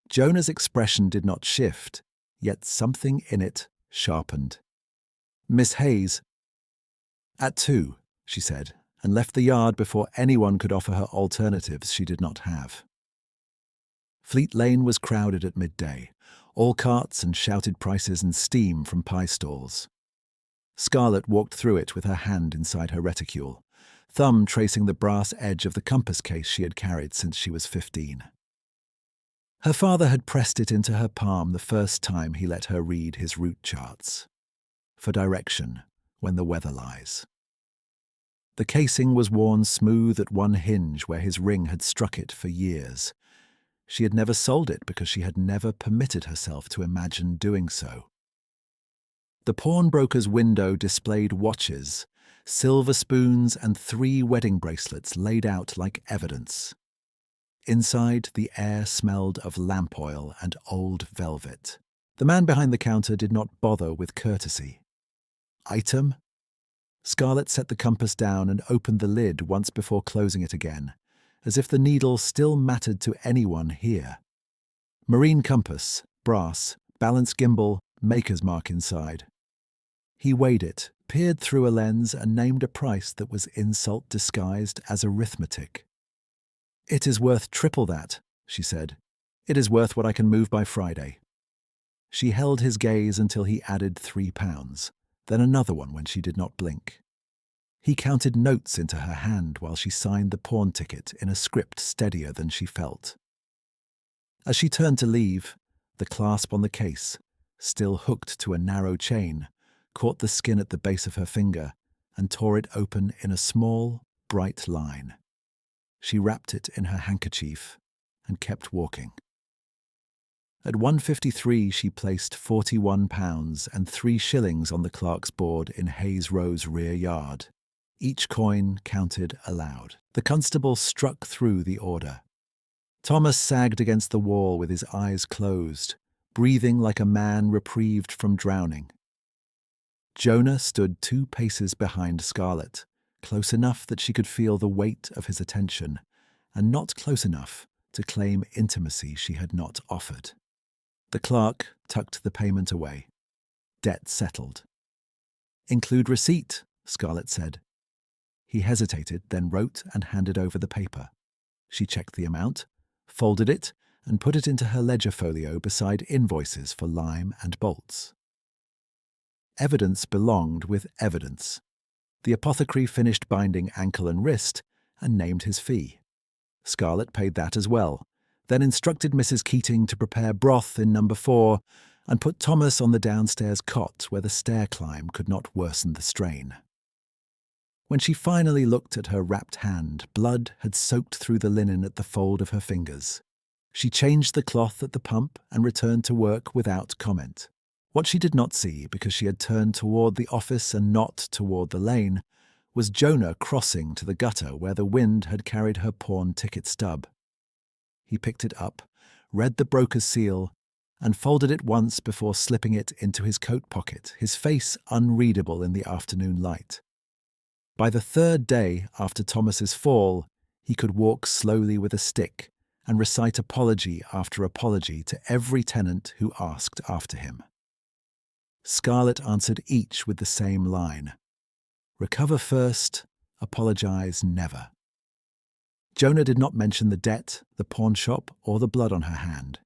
Jonah's expression did not shift, yet something in it sharpened. "Miss Hayes." "At 2, she said, and left the yard before anyone could offer her alternatives she did not have. Fleet Lane was crowded at midday, all carts and shouted prices and steam from pie stalls. Scarlett walked through it with her hand inside her reticule, thumb tracing the brass edge of the compass case she had carried since she was 15. Her father had pressed it into her palm the first time he let her read his route charts. For direction when the weather lies. The casing was worn smooth at one hinge where his ring had struck it for years. She had never sold it because she had never permitted herself to imagine doing so. The pawnbroker's window displayed watches, silver spoons and 3 wedding bracelets laid out like evidence. Inside, the air smelled of lamp oil and old velvet. The man behind the counter did not bother with courtesy. Item? Scarlett set the compass down and opened the lid once before closing it again, as if the needle still mattered to anyone here. Marine compass, brass, balance gimbal, maker's mark inside. He weighed it, peered through a lens and named a price that was insult disguised as arithmetic. "It is worth triple that," she said. "It is worth what I can move by Friday." She held his gaze until he added £3, then another one when she did not blink. He counted notes into her hand while she signed the pawn ticket in a script steadier than she felt. As she turned to leave, the clasp on the case, still hooked to a narrow chain, caught the skin at the base of her finger and tore it open in a small, bright line. She wrapped it in her handkerchief and kept walking. At 1:53 she placed £41 and 3 shillings on the clerk's board in Hayes Row's rear yard. Each coin counted aloud. The constable struck through the order. Thomas sagged against the wall with his eyes closed, breathing like a man reprieved from drowning. Jonah stood 2 paces behind Scarlett, close enough that she could feel the weight of his attention, and not close enough to claim intimacy she had not offered. The clerk tucked the payment away. Debt settled. "Include receipt," Scarlett said. He hesitated, then wrote and handed over the paper. She checked the amount, folded it, and put it into her ledger folio beside invoices for lime and bolts. Evidence belonged with evidence. The apothecary finished binding ankle and wrist and named his fee. Scarlett paid that as well, then instructed Mrs. Keating to prepare broth in number 4 and put Thomas on the downstairs cot where the stair climb could not worsen the strain. When she finally looked at her wrapped hand, blood had soaked through the linen at the fold of her fingers. She changed the cloth at the pump and returned to work without comment. What she did not see, because she had turned toward the office and not toward the lane, was Jonah crossing to the gutter where the wind had carried her pawn ticket stub. He picked it up, read the broker's seal, and folded it once before slipping it into his coat pocket, his face unreadable in the afternoon light. By the 3rd day after Thomas's fall, he could walk slowly with a stick and recite apology after apology to every tenant who asked after him. Scarlett answered each with the same line: "Recover first, apologize never." Jonah did not mention the debt, the pawn shop, or the blood on her hand.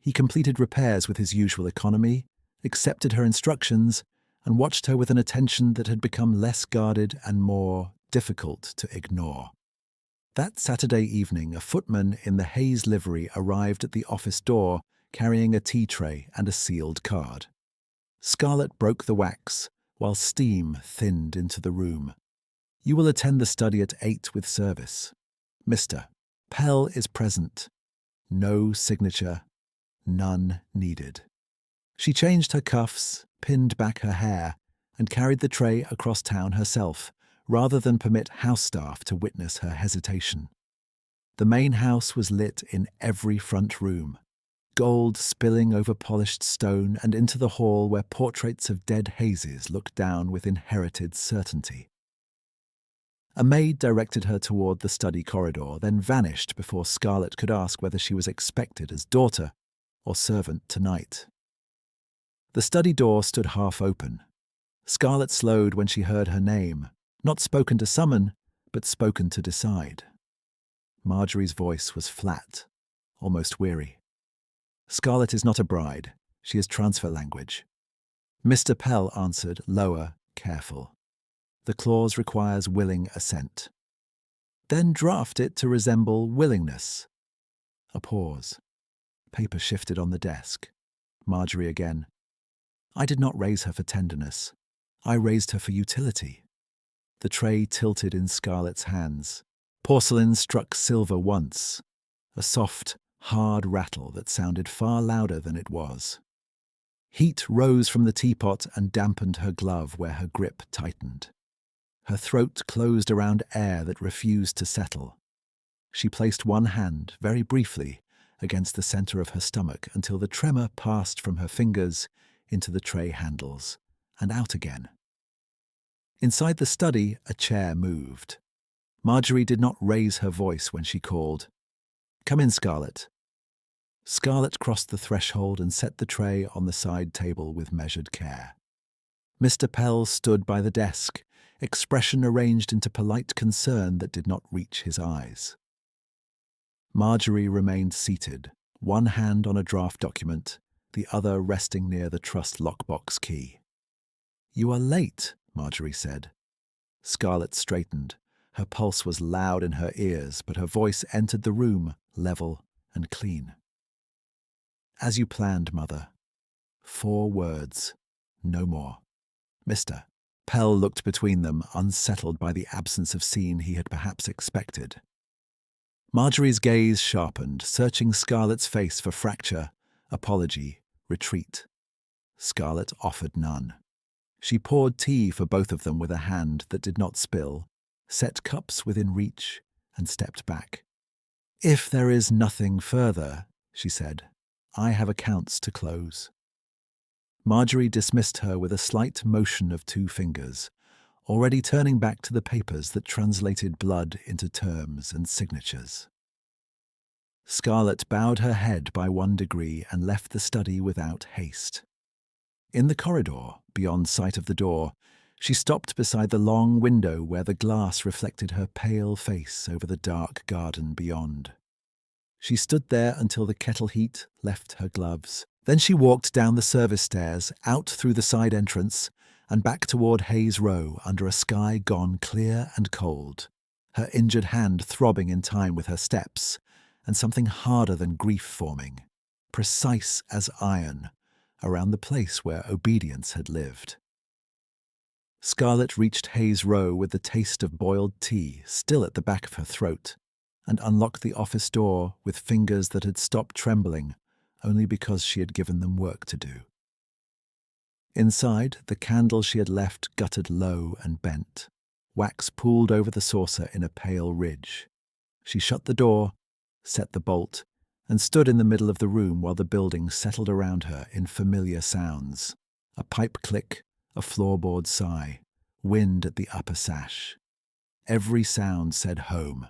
He completed repairs with his usual economy, accepted her instructions, and watched her with an attention that had become less guarded and more difficult to ignore. That Saturday evening, a footman in the Hayes livery arrived at the office door carrying a tea tray and a sealed card. Scarlett broke the wax, while steam thinned into the room. "You will attend the study at 8 with service. Mr. Pell is present. No signature, none needed." She changed her cuffs, pinned back her hair, and carried the tray across town herself, rather than permit house staff to witness her hesitation. The main house was lit in every front room, gold spilling over polished stone and into the hall where portraits of dead Hayes looked down with inherited certainty. A maid directed her toward the study corridor, then vanished before Scarlett could ask whether she was expected as daughter or servant tonight. The study door stood half open. Scarlett slowed when she heard her name, not spoken to summon, but spoken to decide. Marjorie's voice was flat, almost weary. Scarlett is not a bride. She is transfer language. Mr. Pell answered, lower, careful. The clause requires willing assent. Then draft it to resemble willingness. A pause. Paper shifted on the desk. Marjorie again. I did not raise her for tenderness. I raised her for utility. The tray tilted in Scarlett's hands. Porcelain struck silver once. A soft, hard rattle that sounded far louder than it was. Heat rose from the teapot and dampened her glove where her grip tightened. Her throat closed around air that refused to settle. She placed one hand, very briefly, against the center of her stomach until the tremor passed from her fingers into the tray handles and out again. Inside the study, a chair moved. Marjorie did not raise her voice when she called, "Come in, Scarlett." Scarlett crossed the threshold and set the tray on the side table with measured care. Mr. Pell stood by the desk, expression arranged into polite concern that did not reach his eyes. Marjorie remained seated, one hand on a draft document, the other resting near the trust lockbox key. "You are late," Marjorie said. Scarlett straightened. Her pulse was loud in her ears, but her voice entered the room, level and clean. "As you planned, Mother." 4 words, no more. Mr. Pell looked between them, unsettled by the absence of scene he had perhaps expected. Marjorie's gaze sharpened, searching Scarlett's face for fracture, apology, retreat. Scarlett offered none. She poured tea for both of them with a hand that did not spill, set cups within reach, and stepped back. "If there is nothing further," she said, "I have accounts to close." Marjorie dismissed her with a slight motion of 2 fingers, already turning back to the papers that translated blood into terms and signatures. Scarlett bowed her head by 1 degree and left the study without haste. In the corridor, beyond sight of the door, she stopped beside the long window where the glass reflected her pale face over the dark garden beyond. She stood there until the kettle heat left her gloves. Then she walked down the service stairs, out through the side entrance, and back toward Hayes Row under a sky gone clear and cold, her injured hand throbbing in time with her steps, and something harder than grief forming, precise as iron, around the place where obedience had lived. Scarlett reached Hayes Row with the taste of boiled tea still at the back of her throat, and unlocked the office door with fingers that had stopped trembling only because she had given them work to do. Inside, the candle she had left guttered low and bent. Wax pooled over the saucer in a pale ridge. She shut the door, set the bolt, and stood in the middle of the room while the building settled around her in familiar sounds. A pipe click, a floorboard sigh, wind at the upper sash. Every sound said home.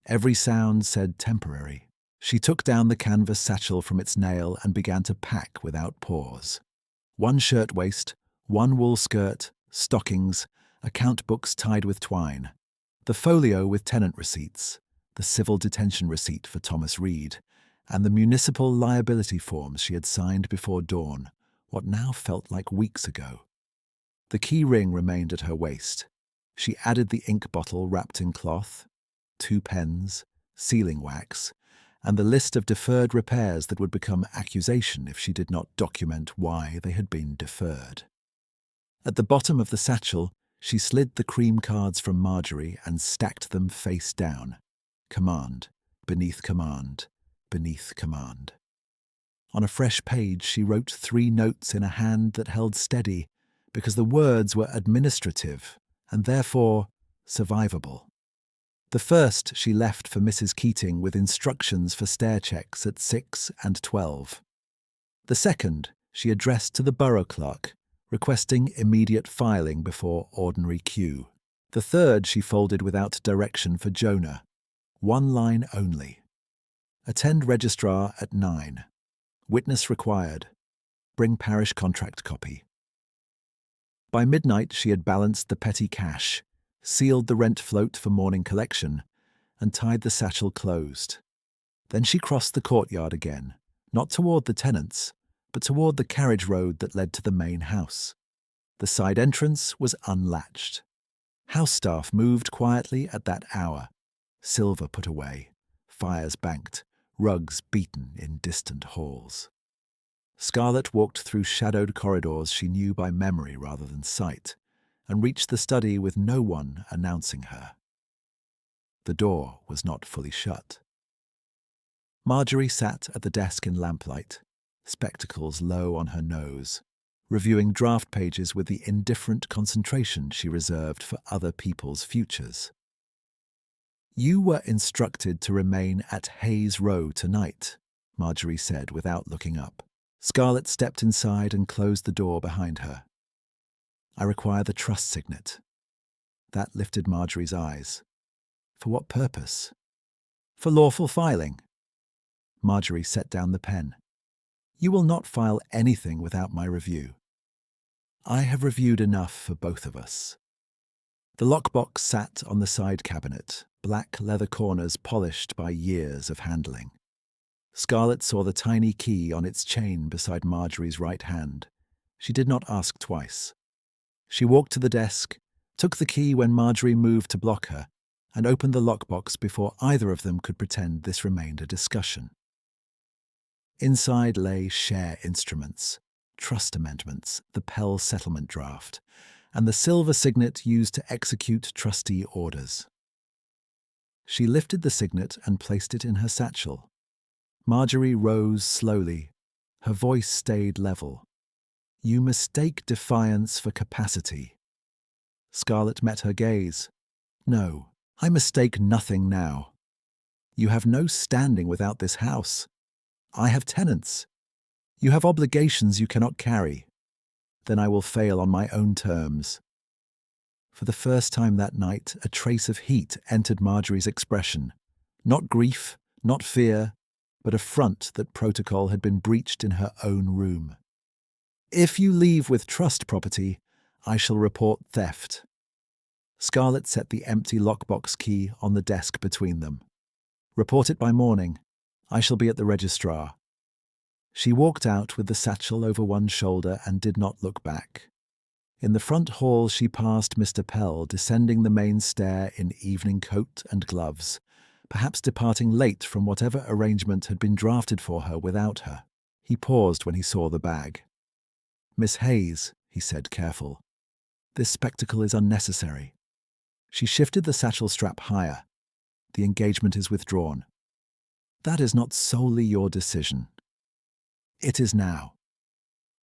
Every sound said temporary. She took down the canvas satchel from its nail and began to pack without pause. 1 shirtwaist, 1 wool skirt, stockings, account books tied with twine, the folio with tenant receipts, the civil detention receipt for Thomas Reed, and the municipal liability forms she had signed before dawn, what now felt like weeks ago. The key ring remained at her waist. She added the ink bottle wrapped in cloth, 2 pens, sealing wax, and the list of deferred repairs that would become accusation if she did not document why they had been deferred. At the bottom of the satchel, she slid the cream cards from Marjorie and stacked them face down. Command, beneath command, beneath command. On a fresh page, she wrote 3 notes in a hand that held steady because the words were administrative and therefore survivable. The first she left for Mrs. Keating with instructions for stair checks at 6 and 12. The second she addressed to the borough clerk, requesting immediate filing before ordinary queue. The third she folded without direction for Jonah. 1 line only. Attend registrar at 9. Witness required. Bring parish contract copy. By midnight she had balanced the petty cash, sealed the rent float for morning collection, and tied the satchel closed. Then she crossed the courtyard again, not toward the tenants, but toward the carriage road that led to the main house. The side entrance was unlatched. House staff moved quietly at that hour, silver put away, fires banked, rugs beaten in distant halls. Scarlett walked through shadowed corridors she knew by memory rather than sight, and reached the study with no one announcing her. The door was not fully shut. Marjorie sat at the desk in lamplight, spectacles low on her nose, reviewing draft pages with the indifferent concentration she reserved for other people's futures. "You were instructed to remain at Hayes Row tonight," Marjorie said without looking up. Scarlett stepped inside and closed the door behind her. "I require the trust signet." That lifted Marjorie's eyes. "For what purpose?" "For lawful filing." Marjorie set down the pen. "You will not file anything without my review." "I have reviewed enough for both of us." The lockbox sat on the side cabinet, black leather corners polished by years of handling. Scarlett saw the tiny key on its chain beside Marjorie's right hand. She did not ask twice. She walked to the desk, took the key when Marjorie moved to block her, and opened the lockbox before either of them could pretend this remained a discussion. Inside lay share instruments, trust amendments, the Pell settlement draft, and the silver signet used to execute trustee orders. She lifted the signet and placed it in her satchel. Marjorie rose slowly. Her voice stayed level. "You mistake defiance for capacity." Scarlett met her gaze. "No, I mistake nothing now. You have no standing without this house. I have tenants. You have obligations you cannot carry. Then I will fail on my own terms." For the first time that night, a trace of heat entered Marjorie's expression. Not grief, not fear, but affront that protocol had been breached in her own room. "If you leave with trust property, I shall report theft." Scarlett set the empty lockbox key on the desk between them. "Report it by morning. I shall be at the registrar." She walked out with the satchel over one shoulder and did not look back. In the front hall she passed Mr. Pell descending the main stair in evening coat and gloves, perhaps departing late from whatever arrangement had been drafted for her without her. He paused when he saw the bag. "Miss Hayes," he said, careful, "this spectacle is unnecessary." She shifted the satchel strap higher. "The engagement is withdrawn." "That is not solely your decision." "It is now."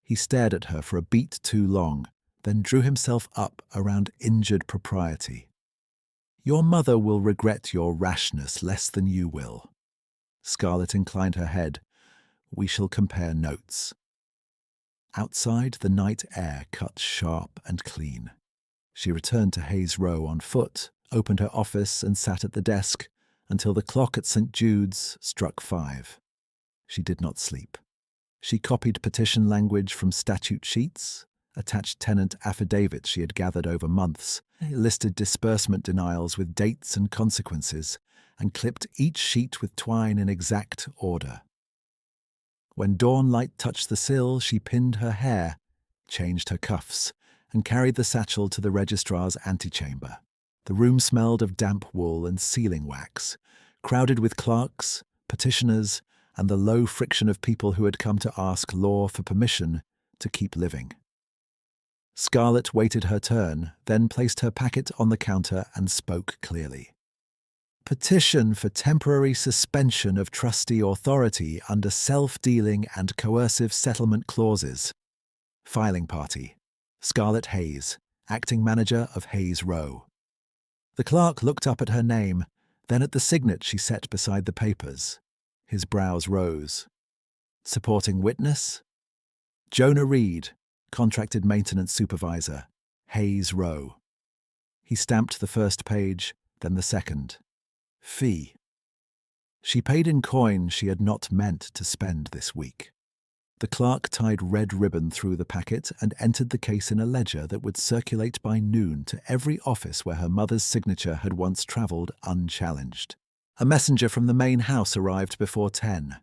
He stared at her for a beat too long, then drew himself up around injured propriety. "Your mother will regret your rashness less than you will." Scarlett inclined her head. "We shall compare notes." Outside, the night air cut sharp and clean. She returned to Hayes Row on foot, opened her office and sat at the desk until the clock at St. Jude's struck 5. She did not sleep. She copied petition language from statute sheets, attached tenant affidavits she had gathered over months, listed disbursement denials with dates and consequences, and clipped each sheet with twine in exact order. When dawn light touched the sill, she pinned her hair, changed her cuffs, and carried the satchel to the registrar's antechamber. The room smelled of damp wool and sealing wax, crowded with clerks, petitioners, and the low friction of people who had come to ask law for permission to keep living. Scarlett waited her turn, then placed her packet on the counter and spoke clearly. "Petition for temporary suspension of trustee authority under self-dealing and coercive settlement clauses. Filing party. Scarlett Hayes, acting manager of Hayes Row." The clerk looked up at her name, then at the signet she set beside the papers. His brows rose. "Supporting witness?" "Jonah Reed, contracted maintenance supervisor, Hayes Row." He stamped the first page, then the second. "Fee." She paid in coin she had not meant to spend this week. The clerk tied red ribbon through the packet and entered the case in a ledger that would circulate by noon to every office where her mother's signature had once travelled unchallenged. A messenger from the main house arrived before 10,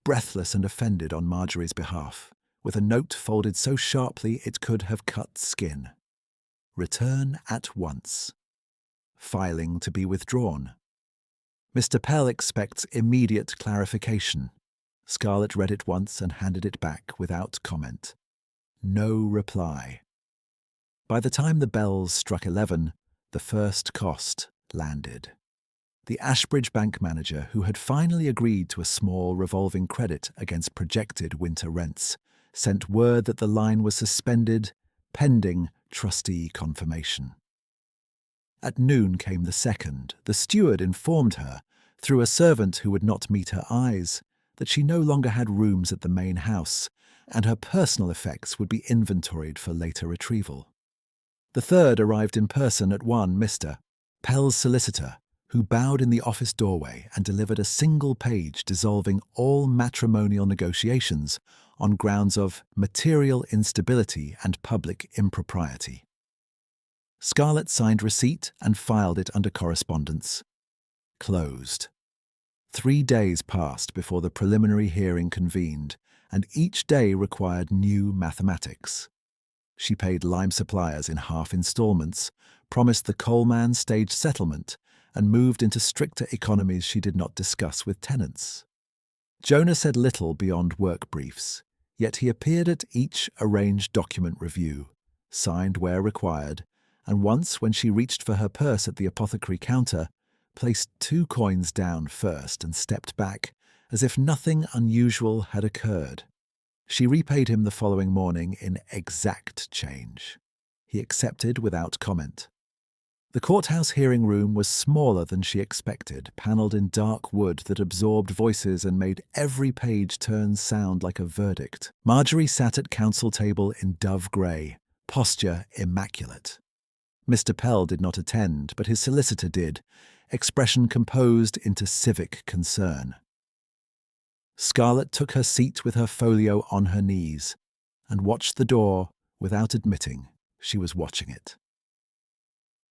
breathless and offended on Marjorie's behalf, with a note folded so sharply it could have cut skin. Return at once. Filing to be withdrawn. Mr. Pell expects immediate clarification. Scarlett read it once and handed it back without comment. No reply. By the time the bells struck 11, the first cost landed. The Ashbridge bank manager, who had finally agreed to a small revolving credit against projected winter rents, sent word that the line was suspended pending trustee confirmation. At noon came the second. The steward informed her, through a servant who would not meet her eyes, that she no longer had rooms at the main house, and her personal effects would be inventoried for later retrieval. The third arrived in person at 1 Mr. Pell's solicitor, who bowed in the office doorway and delivered a single page dissolving all matrimonial negotiations on grounds of material instability and public impropriety. Scarlett signed receipt and filed it under correspondence. Closed. 3 days passed before the preliminary hearing convened, and each day required new mathematics. She paid lime suppliers in half installments, promised the coalman stage settlement, and moved into stricter economies she did not discuss with tenants. Jonah said little beyond work briefs, yet he appeared at each arranged document review, signed where required, and once, when she reached for her purse at the apothecary counter, placed 2 coins down first and stepped back, as if nothing unusual had occurred. She repaid him the following morning in exact change. He accepted without comment. The courthouse hearing room was smaller than she expected, panelled in dark wood that absorbed voices and made every page turn sound like a verdict. Marjorie sat at counsel table in dove grey, posture immaculate. Mr. Pell did not attend, but his solicitor did, expression composed into civic concern. Scarlett took her seat with her folio on her knees and watched the door without admitting she was watching it.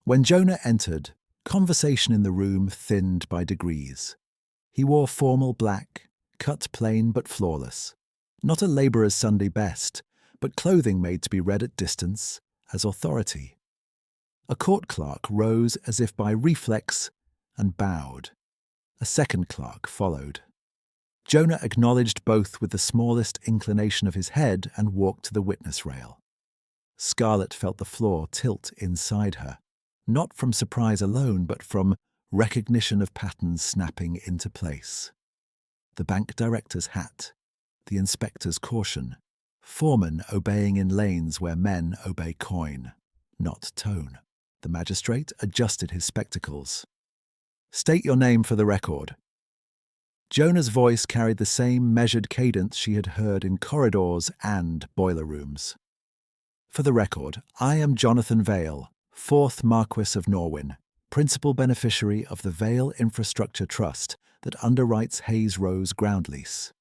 When Jonah entered, conversation in the room thinned by degrees. He wore formal black, cut plain but flawless, not a labourer's Sunday best, but clothing made to be read at distance as authority. A court clerk rose as if by reflex and bowed. A second clerk followed. Jonah acknowledged both with the smallest inclination of his head and walked to the witness rail. Scarlett felt the floor tilt inside her, not from surprise alone, but from recognition of patterns snapping into place. The bank director's hat, the inspector's caution, foremen obeying in lanes where men obey coin, not tone. The magistrate adjusted his spectacles. "State your name for the record." Jonah's voice carried the same measured cadence she had heard in corridors and boiler rooms. "For the record, I am Jonathan Vale, 4th Marquess of Norwin, principal beneficiary of the Vale Infrastructure Trust that underwrites Hayes Row's ground lease."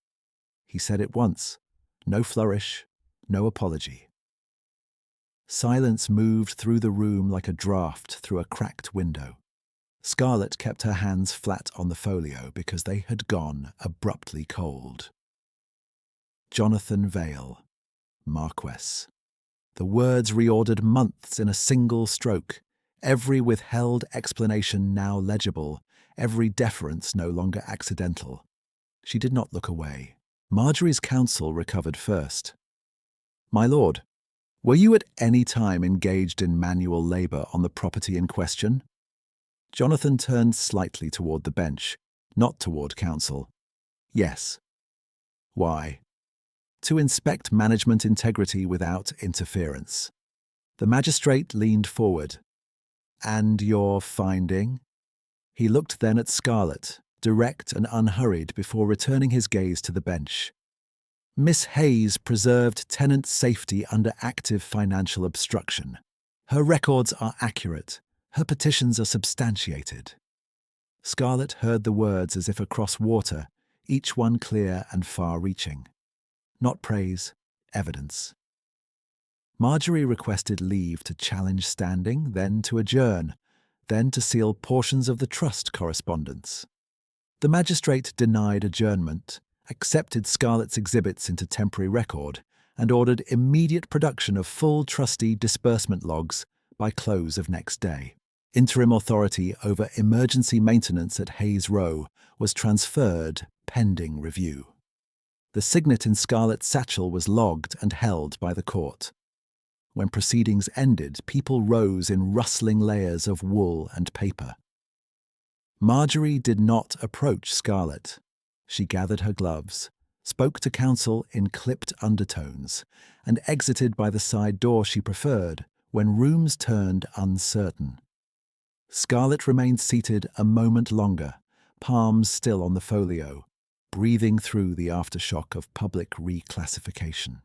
He said it once, no flourish, no apology. Silence moved through the room like a draught through a cracked window. Scarlett kept her hands flat on the folio because they had gone abruptly cold. Jonathan Vale, Marquess. The words reordered months in a single stroke, every withheld explanation now legible, every deference no longer accidental. She did not look away. Marjorie's counsel recovered first. "My lord, were you at any time engaged in manual labour on the property in question?" Jonathan turned slightly toward the bench, not toward counsel. "Yes." "Why?" "To inspect management integrity without interference." The magistrate leaned forward. "And your finding?" He looked then at Scarlett, direct and unhurried, before returning his gaze to the bench. "Miss Hayes preserved tenant safety under active financial obstruction. Her records are accurate. Her petitions are substantiated." Scarlett heard the words as if across water, each one clear and far-reaching. Not praise, evidence. Marjorie requested leave to challenge standing, then to adjourn, then to seal portions of the trust correspondence. The magistrate denied adjournment, accepted Scarlett's exhibits into temporary record, and ordered immediate production of full trustee disbursement logs by close of next day. Interim authority over emergency maintenance at Hayes Row was transferred pending review. The signet in Scarlett's satchel was logged and held by the court. When proceedings ended, people rose in rustling layers of wool and paper. Marjorie did not approach Scarlett. She gathered her gloves, spoke to counsel in clipped undertones, and exited by the side door she preferred when rooms turned uncertain. Scarlett remained seated a moment longer, palms still on the folio, breathing through the aftershock of public reclassification.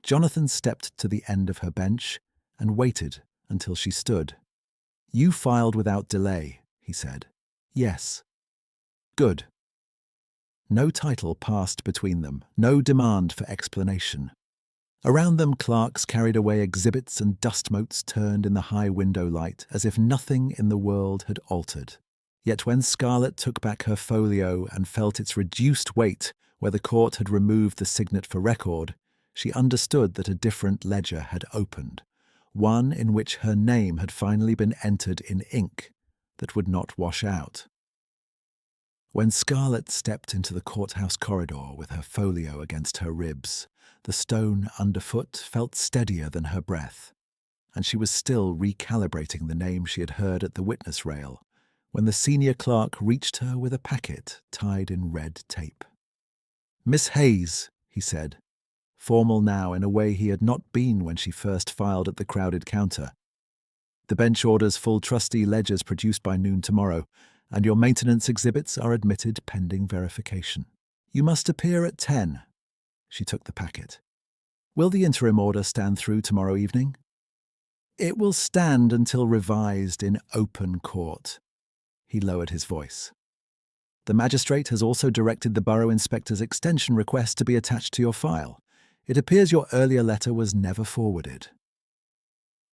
Jonathan stepped to the end of her bench and waited until she stood. "You filed without delay," he said. "Yes." "Good." No title passed between them, no demand for explanation. Around them, clerks carried away exhibits and dust motes turned in the high window light as if nothing in the world had altered. Yet when Scarlett took back her folio and felt its reduced weight where the court had removed the signet for record, she understood that a different ledger had opened, one in which her name had finally been entered in ink that would not wash out. When Scarlett stepped into the courthouse corridor with her folio against her ribs, the stone underfoot felt steadier than her breath, and she was still recalibrating the name she had heard at the witness rail when the senior clerk reached her with a packet tied in red tape. "Miss Hayes," he said, formal now in a way he had not been when she first filed at the crowded counter. "The bench orders full trustee ledgers produced by noon tomorrow, and your maintenance exhibits are admitted pending verification. You must appear at 10. She took the packet. "Will the interim order stand through tomorrow evening?" "It will stand until revised in open court." He lowered his voice. "The magistrate has also directed the borough inspector's extension request to be attached to your file. It appears your earlier letter was never forwarded."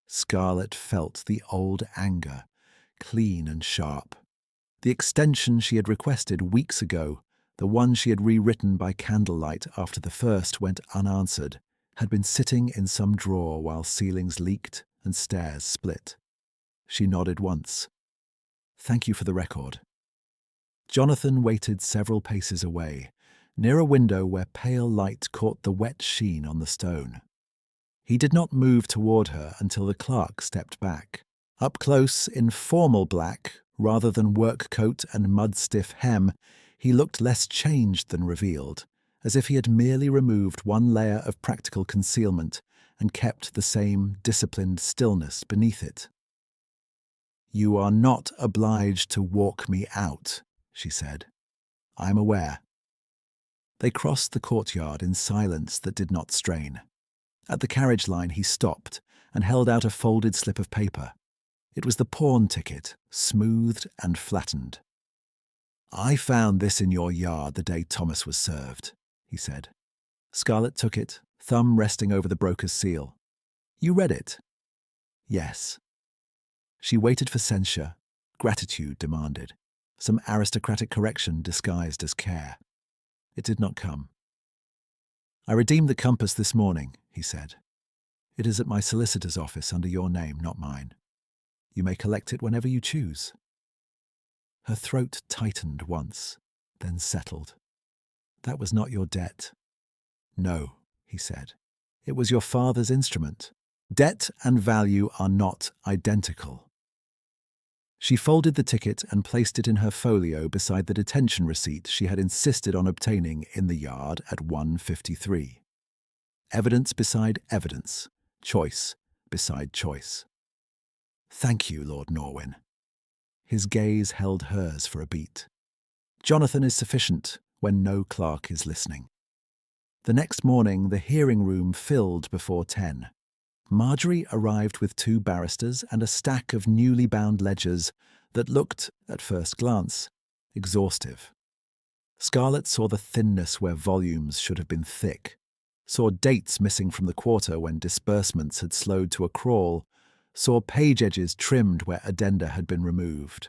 Scarlett felt the old anger, clean and sharp. The extension she had requested weeks ago, the one she had rewritten by candlelight after the first went unanswered, had been sitting in some drawer while ceilings leaked and stairs split. She nodded once. "Thank you for the record." Jonathan waited several paces away, near a window where pale light caught the wet sheen on the stone. He did not move toward her until the clerk stepped back. Up close, in formal black, rather than work coat and mud-stiff hem, he looked less changed than revealed, as if he had merely removed one layer of practical concealment and kept the same disciplined stillness beneath it. "You are not obliged to walk me out," she said. "I am aware." They crossed the courtyard in silence that did not strain. At the carriage line he stopped and held out a folded slip of paper. It was the pawn ticket, smoothed and flattened. "I found this in your yard the day Thomas was served," he said. Scarlett took it, thumb resting over the broker's seal. "You read it?" "Yes." She waited for censure. Gratitude demanded. Some aristocratic correction disguised as care. It did not come. "I redeemed the compass this morning," he said. "It is at my solicitor's office under your name, not mine. You may collect it whenever you choose." Her throat tightened once, then settled. "That was not your debt." "No," he said. "It was your father's instrument. Debt and value are not identical." She folded the ticket and placed it in her folio beside the detention receipt she had insisted on obtaining in the yard at 1:53. Evidence beside evidence, choice beside choice. "Thank you, Lord Norwin." His gaze held hers for a beat. "Jonathan is sufficient when no clerk is listening." The next morning, the hearing room filled before 10. Marjorie arrived with 2 barristers and a stack of newly bound ledgers that looked, at first glance, exhaustive. Scarlett saw the thinness where volumes should have been thick, saw dates missing from the quarter when disbursements had slowed to a crawl, saw page edges trimmed where addenda had been removed.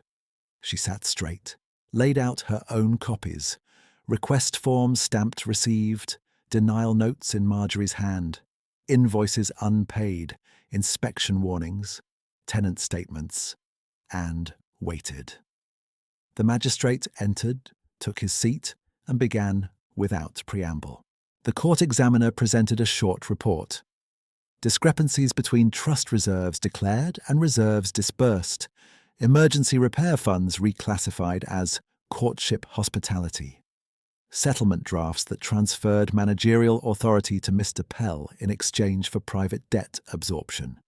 She sat straight, laid out her own copies, request forms stamped received, denial notes in Marjorie's hand, invoices unpaid, inspection warnings, tenant statements, and waited. The magistrate entered, took his seat, and began without preamble. The court examiner presented a short report. Discrepancies between trust reserves declared and reserves disbursed. Emergency repair funds reclassified as courtship hospitality. Settlement drafts that transferred managerial authority to Mr. Pell in exchange for private debt absorption.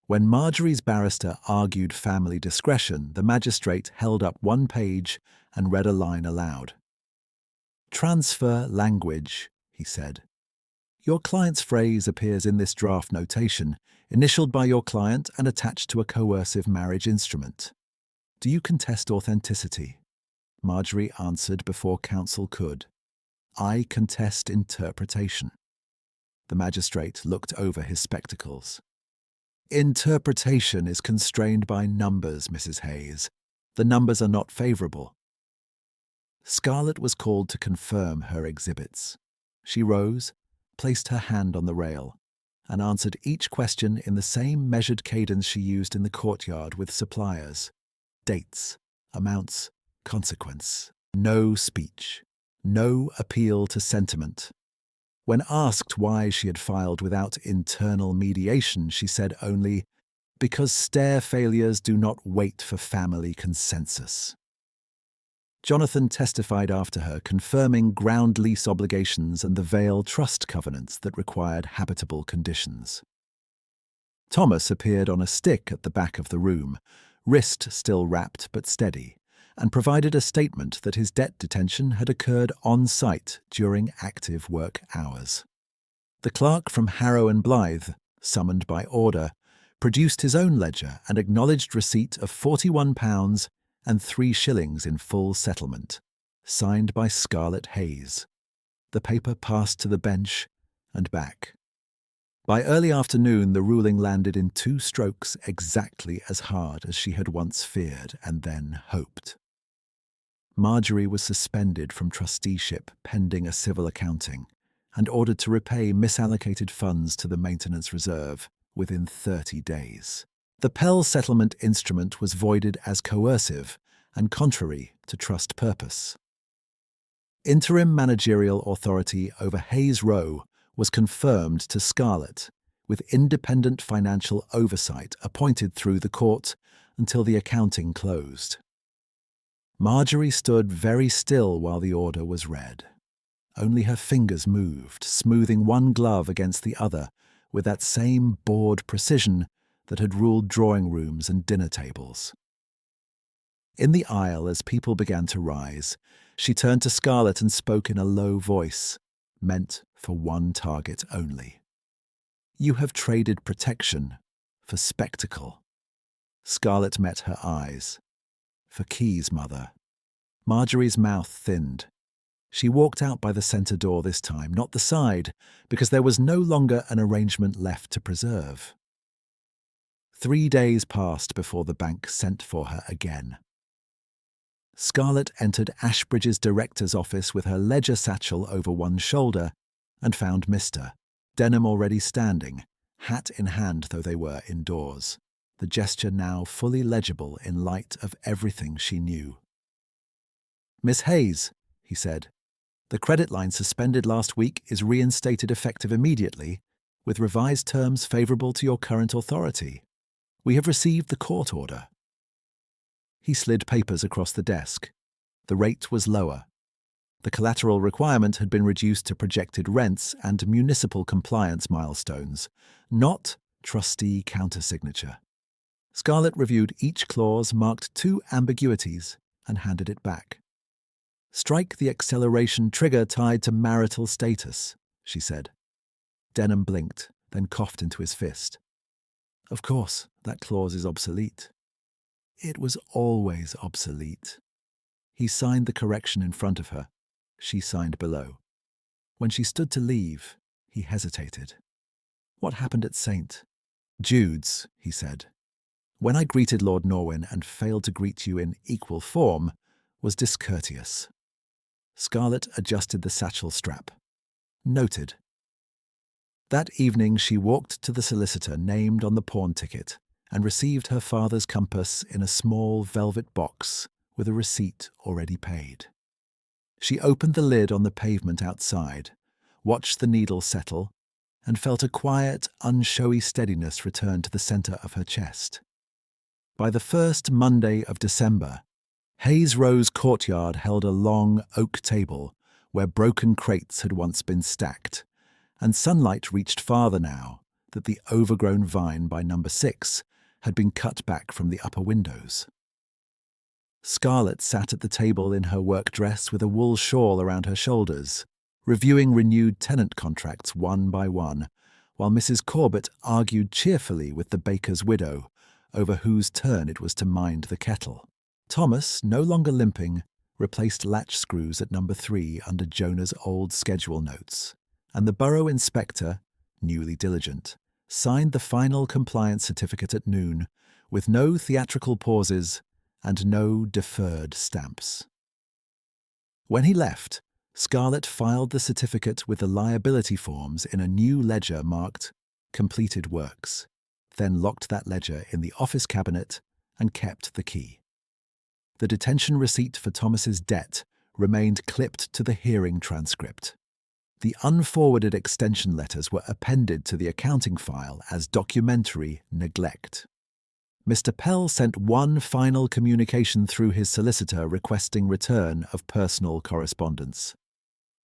When Marjorie's barrister argued family discretion, the magistrate held up one page and read a line aloud. "Transfer language," he said. "Your client's phrase appears in this draft notation, initialed by your client and attached to a coercive marriage instrument. Do you contest authenticity?" Marjorie answered before counsel could. "I contest interpretation." The magistrate looked over his spectacles. "Interpretation is constrained by numbers, Mrs. Hayes. The numbers are not favourable." Scarlett was called to confirm her exhibits. She rose, placed her hand on the rail, and answered each question in the same measured cadence she used in the courtyard with suppliers. Dates, amounts, consequence. No speech. No appeal to sentiment. When asked why she had filed without internal mediation, she said only, "Because stair failures do not wait for family consensus." Jonathan testified after her, confirming ground lease obligations and the Vale trust covenants that required habitable conditions. Thomas appeared on a stick at the back of the room, wrist still wrapped but steady, and provided a statement that his debt detention had occurred on-site during active work hours. The clerk from Harrow and Blythe, summoned by order, produced his own ledger and acknowledged receipt of £41 and 3 shillings in full settlement, signed by Scarlett Hayes. The paper passed to the bench and back. By early afternoon, the ruling landed in 2 strokes exactly as hard as she had once feared and then hoped. Marjorie was suspended from trusteeship pending a civil accounting and ordered to repay misallocated funds to the maintenance reserve within 30 days. The Pell settlement instrument was voided as coercive and contrary to trust purpose. Interim managerial authority over Hayes Row was confirmed to Scarlett, with independent financial oversight appointed through the court until the accounting closed. Marjorie stood very still while the order was read. Only her fingers moved, smoothing one glove against the other with that same bored precision that had ruled drawing rooms and dinner tables. In the aisle, as people began to rise, she turned to Scarlett and spoke in a low voice, meant for one target only. "You have traded protection for spectacle." Scarlett met her eyes. "For keys, mother." Marjorie's mouth thinned. She walked out by the centre door this time, not the side, because there was no longer an arrangement left to preserve. 3 days passed before the bank sent for her again. Scarlett entered Ashbridge's director's office with her ledger satchel over one shoulder and found Mr. Denham already standing, hat in hand though they were indoors, the gesture now fully legible in light of everything she knew. "Miss Hayes," he said, "the credit line suspended last week is reinstated effective immediately, with revised terms favourable to your current authority. We have received the court order." He slid papers across the desk. The rate was lower. The collateral requirement had been reduced to projected rents and municipal compliance milestones, not trustee countersignature. Scarlett reviewed each clause, marked 2 ambiguities, and handed it back. "Strike the acceleration trigger tied to marital status," she said. Denham blinked, then coughed into his fist. "Of course, that clause is obsolete." It was always obsolete. He signed the correction in front of her. She signed below. When she stood to leave, he hesitated. "What happened at St. Jude's?" he said. "When I greeted Lord Norwin and failed to greet you in equal form, was discourteous. Scarlett adjusted the satchel strap. Noted. That evening she walked to the solicitor named on the pawn ticket and received her father's compass in a small velvet box with a receipt already paid. She opened the lid on the pavement outside, watched the needle settle, and felt a quiet, unshowy steadiness return to the centre of her chest. By the first Monday of December, Hayes Row's courtyard held a long oak table where broken crates had once been stacked, and sunlight reached farther now that the overgrown vine by number 6 had been cut back from the upper windows. Scarlett sat at the table in her work dress with a wool shawl around her shoulders, reviewing renewed tenant contracts one by one, while Mrs. Corbett argued cheerfully with the baker's widow over whose turn it was to mind the kettle. Thomas, no longer limping, replaced latch screws at number 3 under Jonah's old schedule notes, and the borough inspector, newly diligent, signed the final compliance certificate at noon, with no theatrical pauses and no deferred stamps. When he left, Scarlett filed the certificate with the liability forms in a new ledger marked Completed Works, then locked that ledger in the office cabinet and kept the key. The detention receipt for Thomas's debt remained clipped to the hearing transcript. The unforwarded extension letters were appended to the accounting file as documentary neglect. Mr. Pell sent one final communication through his solicitor requesting return of personal correspondence.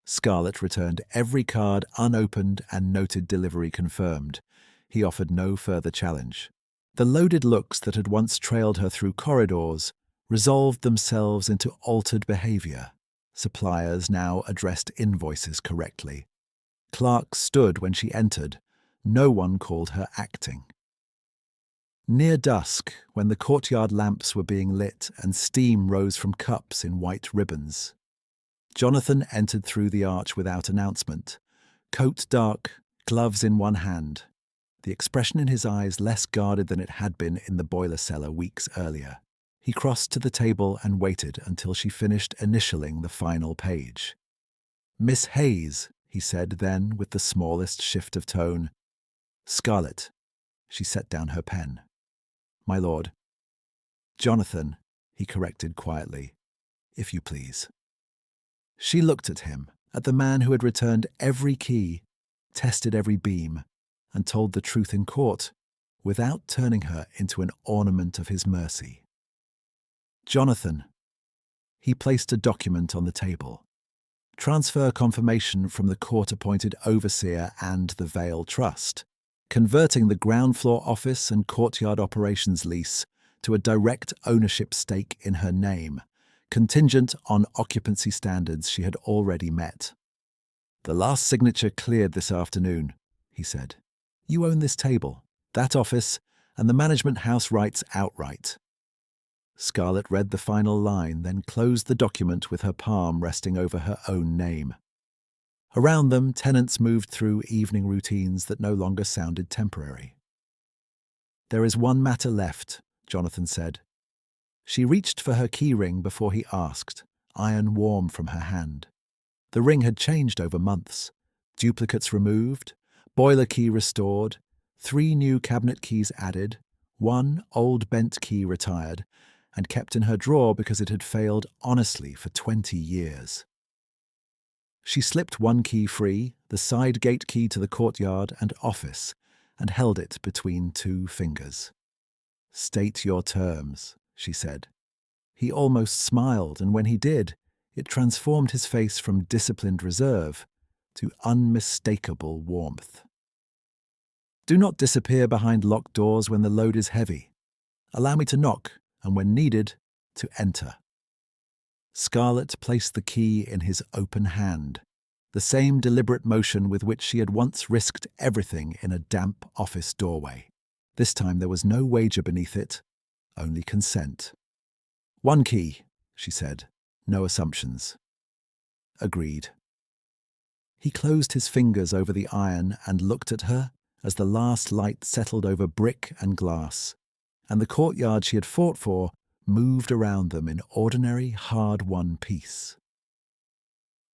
Scarlett returned every card unopened and noted delivery confirmed. He offered no further challenge. The loaded looks that had once trailed her through corridors resolved themselves into altered behaviour. Suppliers now addressed invoices correctly. Clerks stood when she entered. No one called her acting. Near dusk, when the courtyard lamps were being lit and steam rose from cups in white ribbons, Jonathan entered through the arch without announcement, coat dark, gloves in one hand, the expression in his eyes less guarded than it had been in the boiler cellar weeks earlier. He crossed to the table and waited until she finished initialing the final page. "Miss Hayes," he said then with the smallest shift of tone. "Scarlett." She set down her pen. "My lord." "Jonathan," he corrected quietly, "if you please." She looked at him, at the man who had returned every key, tested every beam, and told the truth in court, without turning her into an ornament of his mercy. "Jonathan." He placed a document on the table. Transfer confirmation from the court-appointed overseer and the Vale Trust, converting the ground floor office and courtyard operations lease to a direct ownership stake in her name, contingent on occupancy standards she had already met. "The last signature cleared this afternoon," he said. "You own this table, that office, and the management house rights outright." Scarlett read the final line, then closed the document with her palm resting over her own name. Around them, tenants moved through evening routines that no longer sounded temporary. "There is one matter left," Jonathan said. She reached for her key ring before he asked, iron warm from her hand. The ring had changed over months. Duplicates removed, boiler key restored, 3 new cabinet keys added, 1 old bent key retired, and kept in her drawer because it had failed honestly for 20 years. She slipped 1 key free, the side gate key to the courtyard and office, and held it between 2 fingers. "State your terms," she said. He almost smiled, and when he did, it transformed his face from disciplined reserve to unmistakable warmth. "Do not disappear behind locked doors when the load is heavy. Allow me to knock, and when needed, to enter." Scarlett placed the key in his open hand, the same deliberate motion with which she had once risked everything in a damp office doorway. This time there was no wager beneath it, only consent. "1 key," she said, "no assumptions." "Agreed." He closed his fingers over the iron and looked at her as the last light settled over brick and glass, and the courtyard she had fought for moved around them in ordinary, hard-won peace.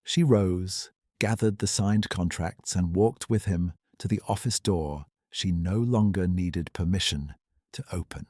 She rose, gathered the signed contracts, and walked with him to the office door she no longer needed permission to open.